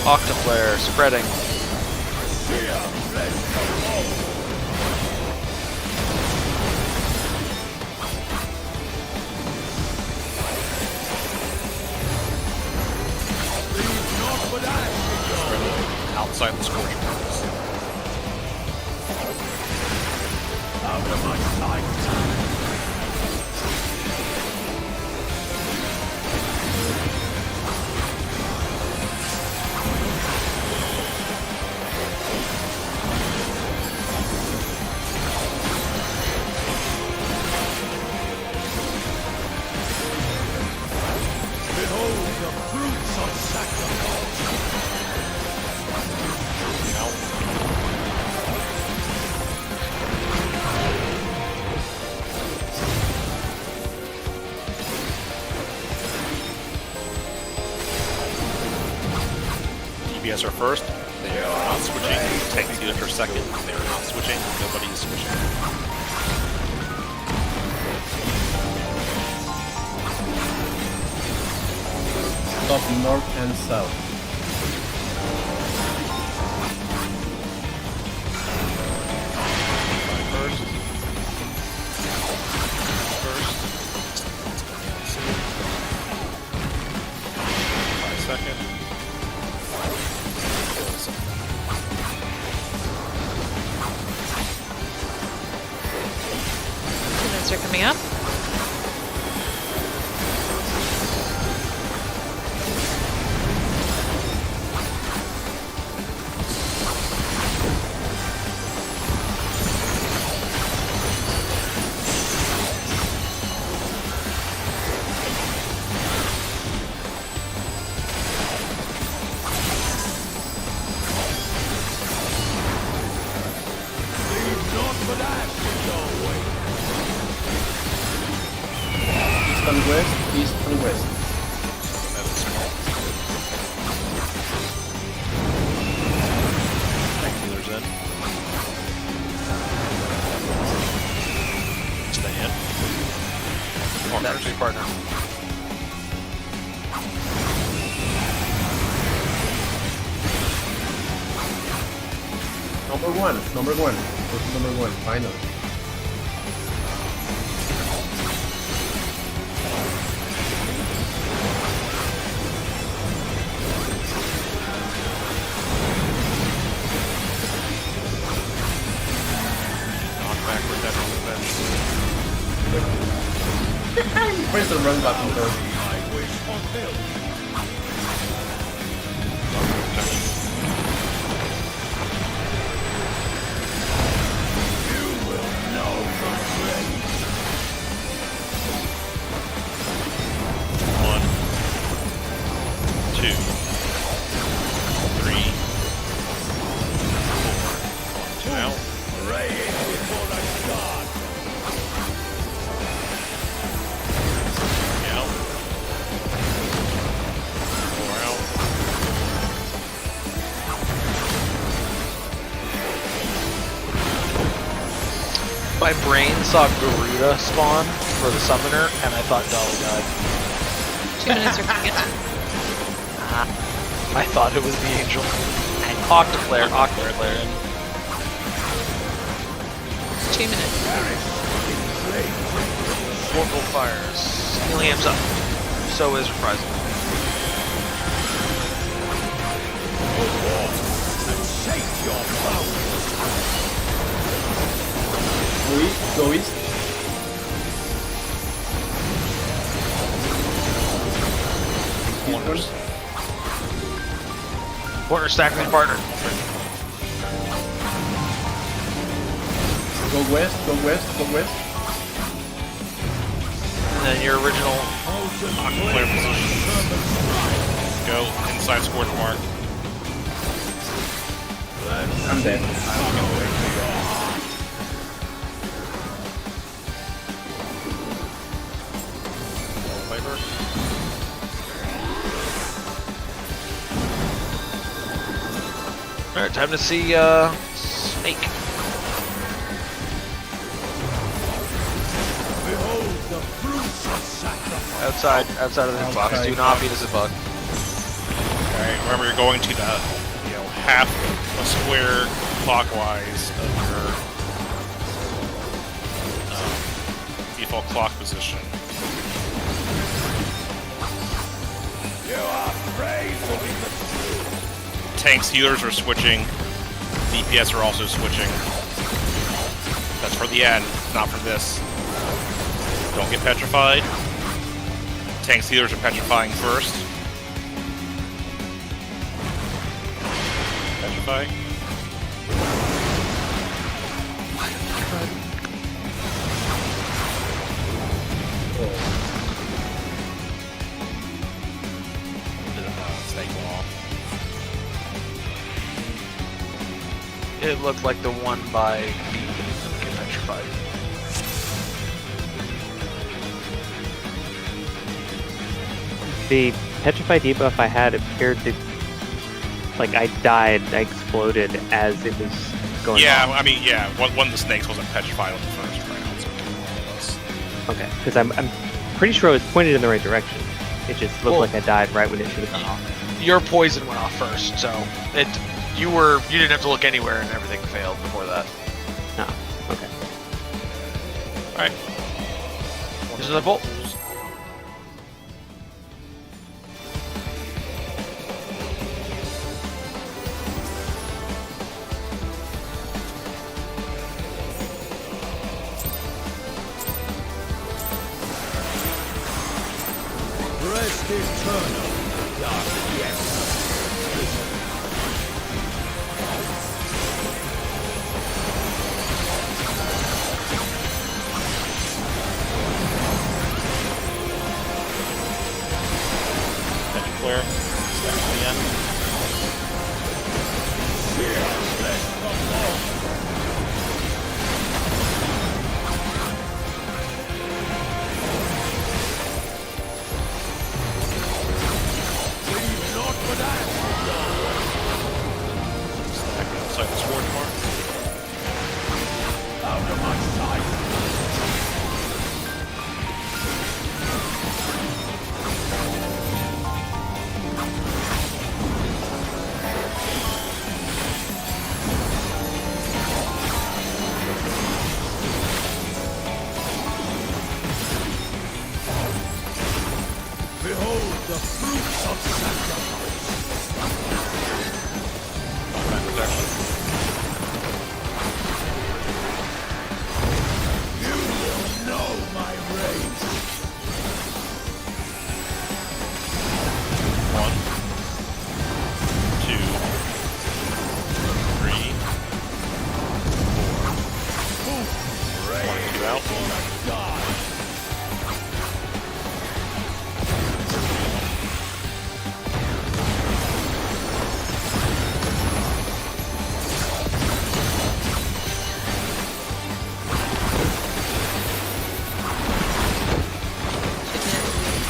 Octaflare spreading. Outside the scorching marks. Out of my sight. Behold the fruits of sacrifice. DPS are first. They are not switching. Tank healers are second. They are not switching. Nobody is switching. Top, north, and south. First. Second. 2 minutes are coming up. East and west, east and west. Tank healers in. Stay in. That's your partner. Number one. Who's number one? Finally. Knockback with that revenge. Where's the run button first? One, 2, 3, 4. 2 out. Out. 4 out. My brain saw Garuda spawn for the summoner, and I thought Dolly died. 2 minutes are coming up. I thought it was the angel. Octaflare. 2 minutes. Orbital fires. Helium's up. So is Reprisal. Go east. Corners. Corner stack with partner. Go west. And then your original. Clear position. Go inside scorch mark. I'm dead. Labor. Alright, time to see Snake. Outside of the hitbox. Do not beat us a bug. Alright, remember you're going to the, half a square clockwise of your default clock position. Tanks, healers are switching. DPS are also switching. That's for the end, not for this. Don't get petrified. Tanks, healers are petrifying first. Petrify. Snake wall. It looked like the one by B didn't get petrified. The petrify debuff I had appeared to Like I died, I exploded as it was going Yeah, off. I mean, yeah. One of the snakes wasn't petrified on the first round, so it was. Okay, because I'm pretty sure I was pointed in the right direction. It just looked Well- like I died right when it should have gone off. Your poison went off first, so you didn't have to look anywhere and everything failed before that. Ah, okay. All right. Use another bolt. Rest eternal. Dark, yes. Clear. Start to the end. Stack outside the sword mark. Out of my sight. Behold the fruits of sacrifice. Back protection. You will know my race. 1, 2, 3, 4. 1, 2 out. God.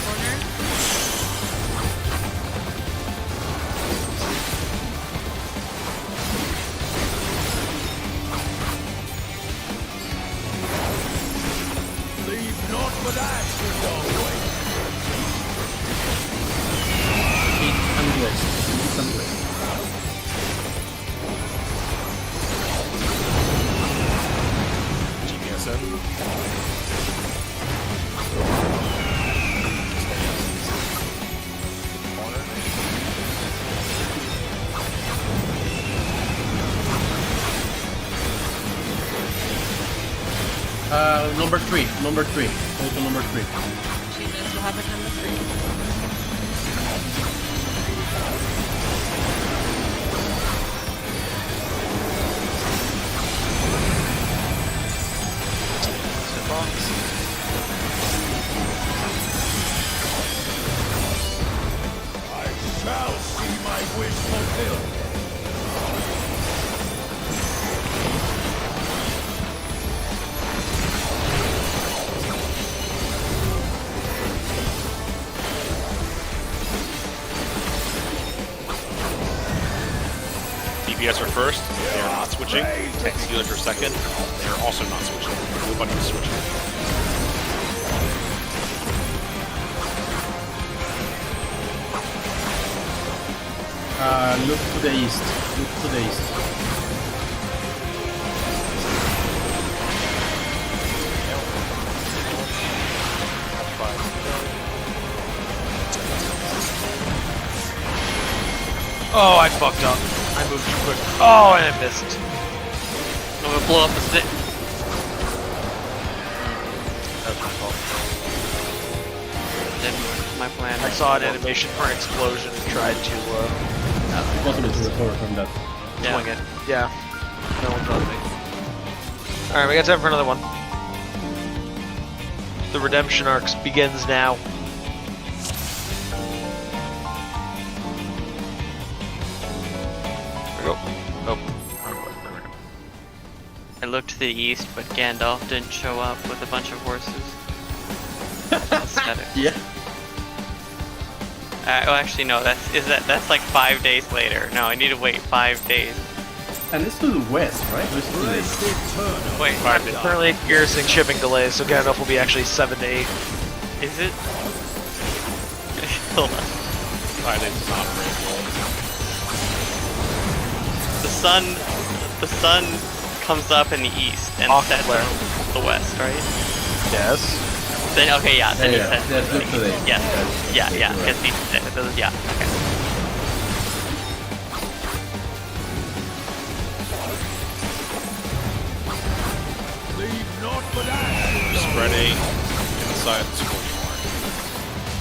Corner. Leave naught but ash in your way. East and west. East and west. GPSN. Corner. Number three. Number three. Go to number three. Achievements will have a number 3. I shall see my wish fulfilled. DPS are first. They are not switching. Tanks healers are second. They are also not switching. Nobody is switching. Look to the east. Look to the east. Oh, I fucked up. I moved too quick. Oh, and I missed. I'm gonna blow up the stick. That was my fault. Didn't work. My plan. I saw an animation for an explosion and tried to Possible to recover from that. swing it. Yeah. No one's on me. Alright, we got time for another one. The redemption arc begins now. There we go. Oh. There we go. I looked to the east, but Gandalf didn't show up with a bunch of horses. Aesthetic. Yeah. Oh, actually, no. That's like 5 days later. No, I need to wait 5 days. And it's to the west, right? It's to the Wait, I'm currently experiencing shipping delays, so Gandalf will be actually 7 to 8. is it? Hold on. 5 days is not very The sun comes up in the east and Off sets flare. in the west, right? Yes. Then okay, yeah. Then Yeah, it sets. that's good today. Yes. Yeah. You're right. Because yeah. Okay. spreading inside the scorch mark.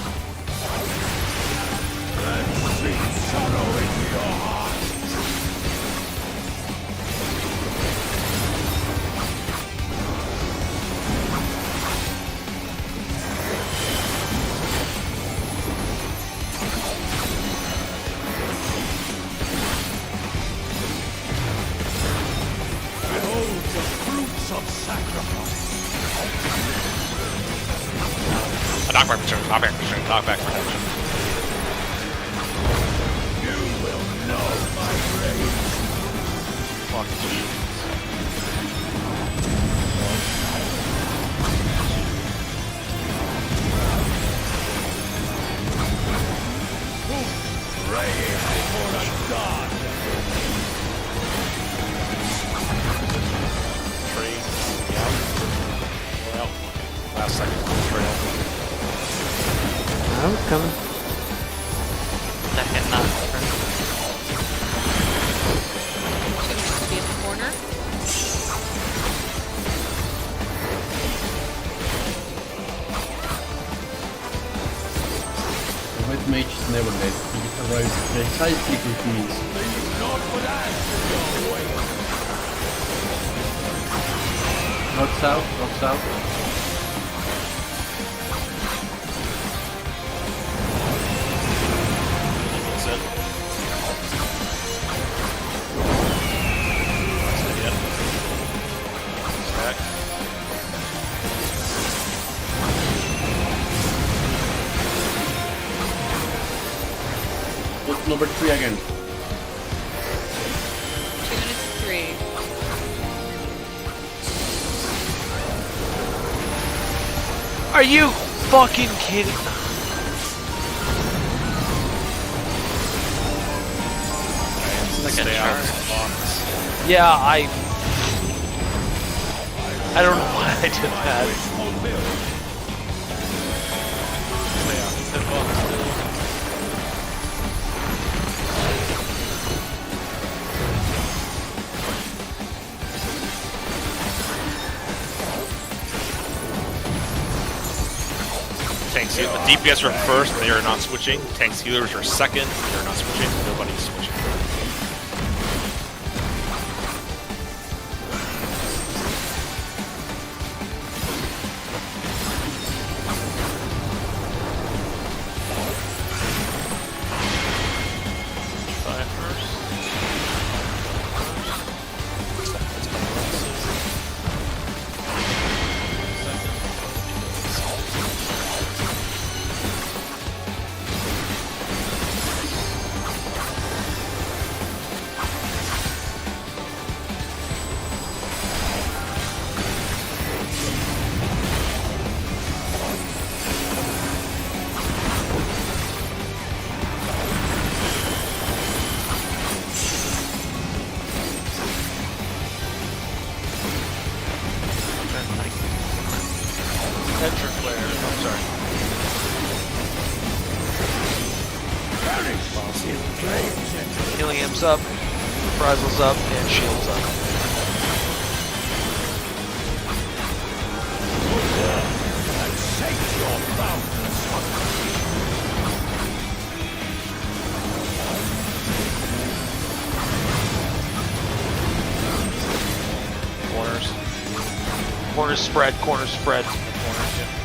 A knockback return, knockback return, knockback return. Last second trail. I was coming. Second knock. Be in the corner. The white mage is never dead. He arrives precisely confused. North south, north south. That's it. That's it, yep. Stack. Put number 3 again. 2 minutes to 3. Are you fucking kidding? Like a Stay out of charge. the box. Yeah, I don't know why I did that. Stay out of the box. Tanks, the DPS are first, they are not switching. Tanks healers are second, they are not switching. Nobody's switching. Five first. Enter flare. I'm sorry. Healing Imps up, Reprisals up, and Shields up. Corners. Corners spread, corners spread. Corners, yeah.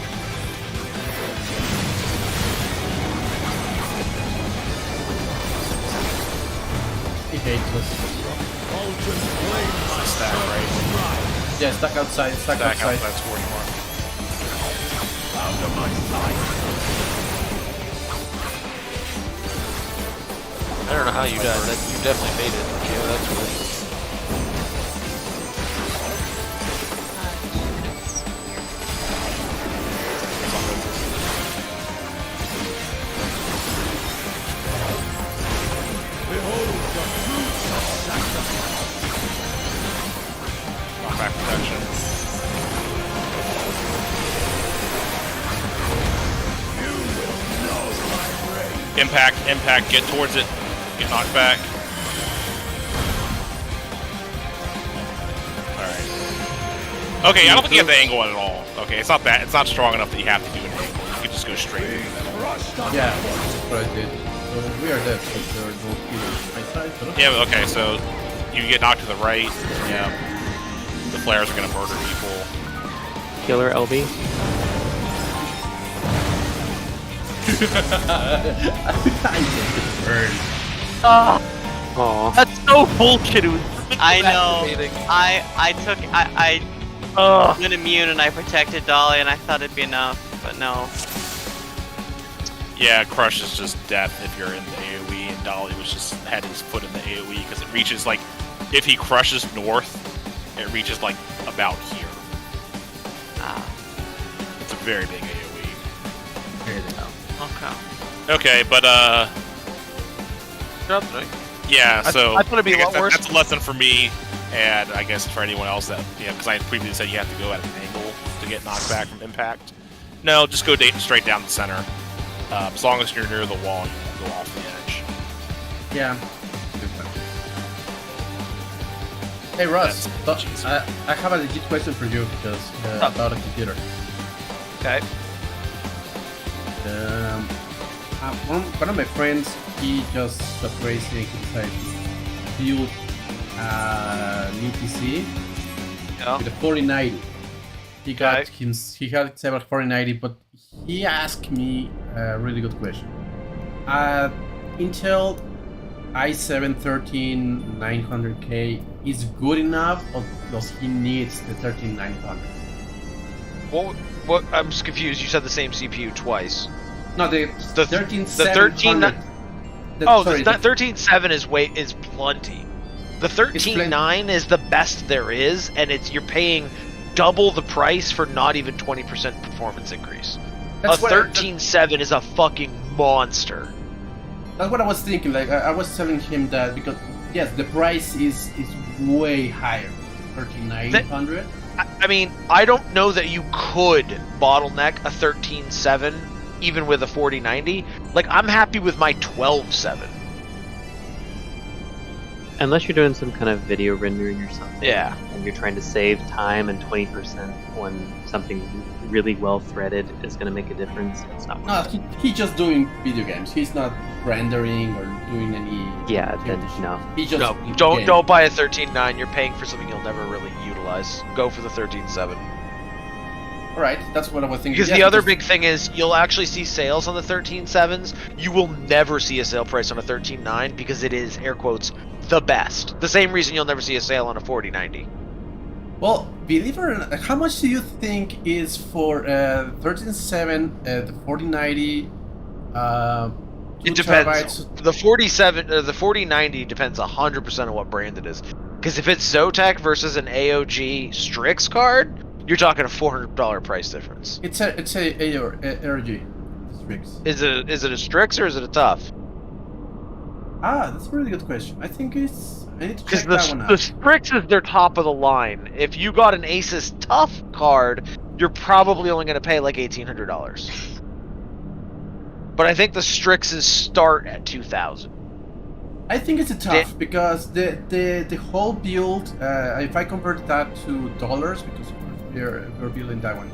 He hates us. Stack, right? Yeah, stuck outside, stuck Stack outside. outside scorch mark. I don't know how you died. That you definitely made it. Yeah, that's weird. Knockback protection. Impact, get towards it. Get knocked back. Alright. Okay, I don't think you have to angle it at all. Okay, it's not strong enough that you have to do an angle. You can just go straight into it. Yeah, that's what I did. So we are dead, but there are no killers on my side. But Yeah, okay, so you get knocked to the right. Yeah. The flares are gonna murder people. Killer LB. I get the burn. Oh, Aw. That's so bullshit. It was I know. activating. I went immune and I protected Dolly and I thought it'd be enough, but no. Yeah, Crush is just death if you're in the AoE, and Dolly was just had his foot in the AoE because it reaches like, if he crushes north, it reaches like about here. Ah, It's a very big AoE. okay. Okay, but yeah. So I thought it'd be a guess lot worse. That's a lesson for me, and I guess for anyone else that because I previously said you have to go at an angle to get knocked back from impact. No, just go straight down the center. As long as you're near the wall, you won't go off the edge. Yeah. Good one. Hey Russ, I have a legit question for you because about a computer. Okay. One of my friends, he just stopped racing. He decided to build an ETC Yeah. with a 4090. He had several 4090, but he asked me a really good question. Intel i7-13900K is good enough, or does he needs the 13900? What? I'm just confused. You said the same CPU twice. No, the 13700. The 13.7 is plenty. The 13.9 is the best there is, and you're paying double the price for not even 20% performance increase. That's a what 13.7 is a fucking monster. That's what I was thinking. Like I was telling him that because yes, the price is way higher, 13900. I mean, I don't know that you could bottleneck a 13.7 even with a 4090. Like, I'm happy with my 12.7. Unless you're doing some kind of video rendering or something. Yeah. And you're trying to save time and 20% when something really well threaded is going to make a difference. It's not. No, he's just doing video games. He's not rendering or doing any. Yeah, then no. He just don't buy a 13.9. You're paying for something you'll never really utilize. Go for the 13.7. All right, that's what I was thinking. Because the other big thing is you'll actually see sales on the 13.7s. You will never see a sale price on a 13.9 because it is, air quotes, the best. The same reason you'll never see a sale on a 4090. Well, believe it or not, how much do you think is for 13.7, the 4090? It depends. The 4090 depends 100% on what brand it is. Because if it's Zotac versus an AOG Strix card, you're talking a $400 price difference. It's a AOG Strix. Is it a Strix or is it a Tough? That's a really good question. I think it's. I need to check Because that one out. the Strix is their top of the line. If you got an Asus Tough card, you're probably only going to pay like $1,800. But I think the Strixes start at $2,000. I think it's a tough because the whole build. If I convert that to dollars, because we're building that one.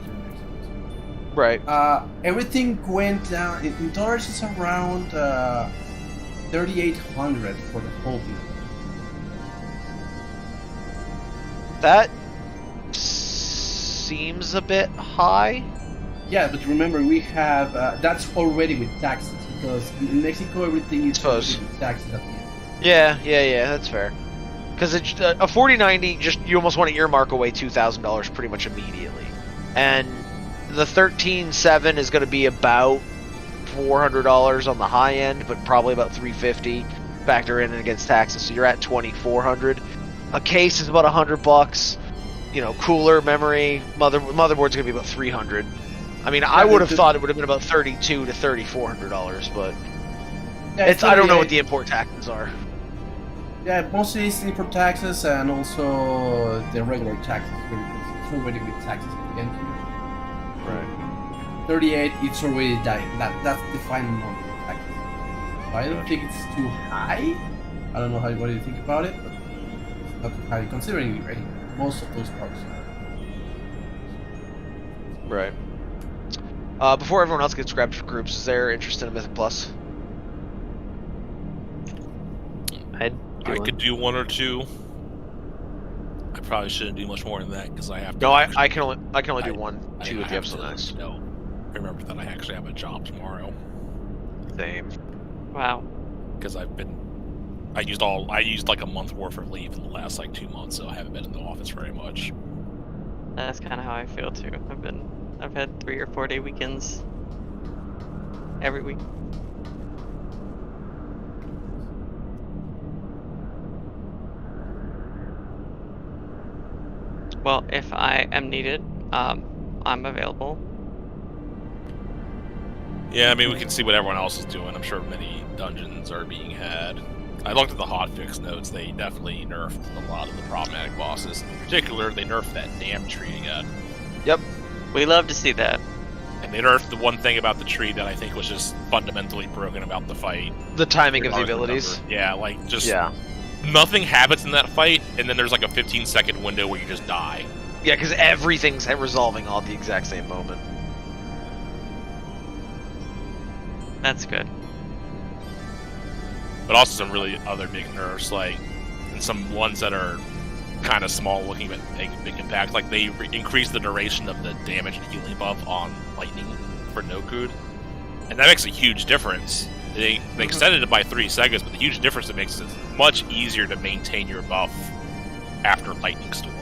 Right. Everything went down in dollars. It's around 3,800 for the whole build. That seems a bit high. Yeah, but remember we have that's already with taxes because in Mexico everything is with taxes at the end. Yeah, that's fair. Because a 4090, you almost want to earmark away $2,000 pretty much immediately, and the 13.7 is going to be about $400 on the high end, but probably about $350. factor in against taxes, so you're at 2,400. A case is about $100. You know, cooler, memory, motherboard's gonna be about 300. I mean, I would have thought it would have been about $3,200 to $3,400, but it's I don't know what the import taxes are. Yeah, mostly it's import taxes and also the regular taxes. It's already with taxes at the end here. Right. 38, it's already that's the final number of taxes. So I don't think it's too high. I don't know what do you think about it, but it's not too high considering most of those parts. Right. Before everyone else gets grabbed for groups, is there interest in a Mythic Plus? I could do 1 or 2. I probably shouldn't do much more than that because I have to. No, I can only do 1, 2 with the Epsilon X. No, remember that I actually have a job tomorrow. Same. Wow. Because I used like a month worth of leave in the last like 2 months, so I haven't been in the office very much. That's kind of how I feel too. I've had 3 or 4 day weekends every week. Well, if I am needed, I'm available. Yeah, I mean, we can see what everyone else is doing. I'm sure many dungeons are being had. I looked at the hotfix notes. They definitely nerfed a lot of the problematic bosses. In particular, they nerfed that damn tree again. Yep. We love to see that. And they nerfed the one thing about the tree that I think was just fundamentally broken about the fight. The timing of the abilities. Yeah, like, just... Yeah. Nothing happens in that fight, and then there's like a 15-second window where you just die. Yeah, because everything's resolving all at the exact same moment. That's good. But also some really other big nerfs, like, and some ones that are kind of small looking but make big impact. Like, they increase the duration of the damage and healing buff on lightning for Nokud. And that makes a huge difference. They extended it by 3 seconds, but the huge difference it makes is it's much easier to maintain your buff after Lightning Storm.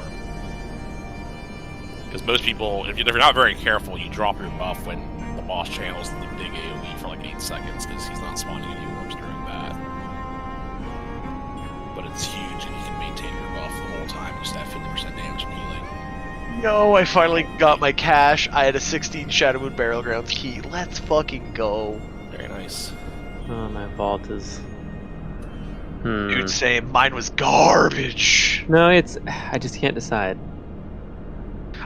Because most people, if you're not very careful, you drop your buff when the boss channels the big AoE for like 8 seconds, because he's not spawning any orbs during that. But it's huge, and you can maintain your buff the whole time, just have 50% damage and healing. No, I finally got my cash. I had a 16 Shadow Moon Burial Grounds key. Let's fucking go. Very nice. Oh, my vault is... Dude, same. Mine was garbage. No, I just can't decide.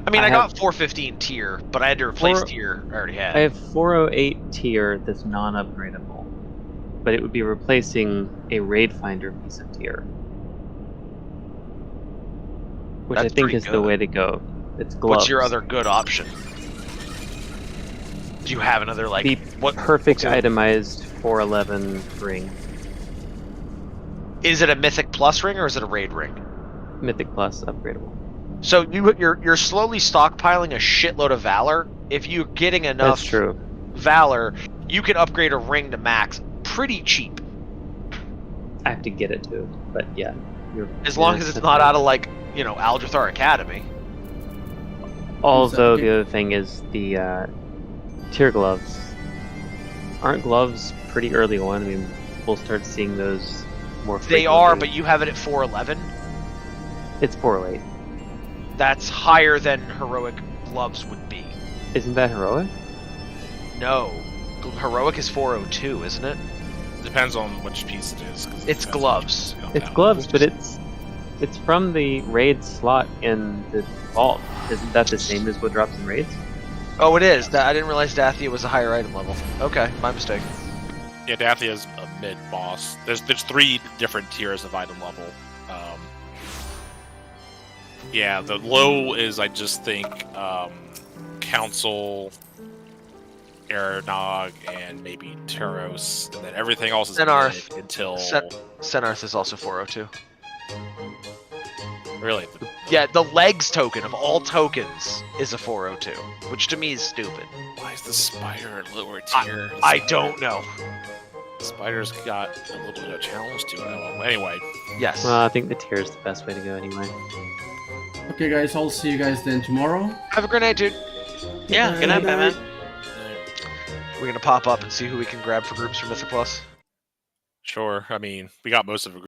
I mean, I got 415 tier, but I had to replace tier I already had. I have 408 tier that's non-upgradable, but it would be replacing a Raid Finder piece of tier. Which That's I think pretty is the good. way to go. It's gloves. What's your other good option? Do you have another, like... The what perfect what's it? itemized 411 ring. Is it a Mythic Plus ring or is it a Raid ring? Mythic Plus upgradable. So you're slowly stockpiling a shitload of Valor. If you're getting enough That's true. Valor, you can upgrade a ring to max pretty cheap. I have to get it too, but yeah. As long as it's not out of, like, you know, Aldrathar Academy. Also, the other thing is the tier gloves. Aren't gloves pretty early on? I mean, we'll start seeing those more frequently. They are, but you have it at 411. It's 408. That's higher than heroic gloves would be. Isn't that heroic? No. Heroic is 402, isn't it? Depends on which piece it is. 'cause it It's depends on gloves. which piece you It's got. gloves, but it's from the raid slot in the vault. Isn't that the same as what drops in raids? Oh, it is. I didn't realize Dathia was a higher item level. Okay, my mistake. Yeah, Dathia is a mid boss. There's 3 different tiers of item level. Yeah, the low is, I just think, Council, Aranog, and maybe Turos, and then everything else is Senarth. mid until... Senarth is also 402. Really? Yeah, the legs token of all tokens is a 402, which to me is stupid. Why is the spider lower tier? I don't know. Spider's got a little bit of challenge to it. Well, anyway. Yes. Well, I think the tier is the best way to go anyway. Okay, guys, I'll see you guys then tomorrow. Have a great night, dude. Yeah, good night, Batman. We're gonna pop up and see who we can grab for groups for Mythic Plus. Sure. I mean, we got most of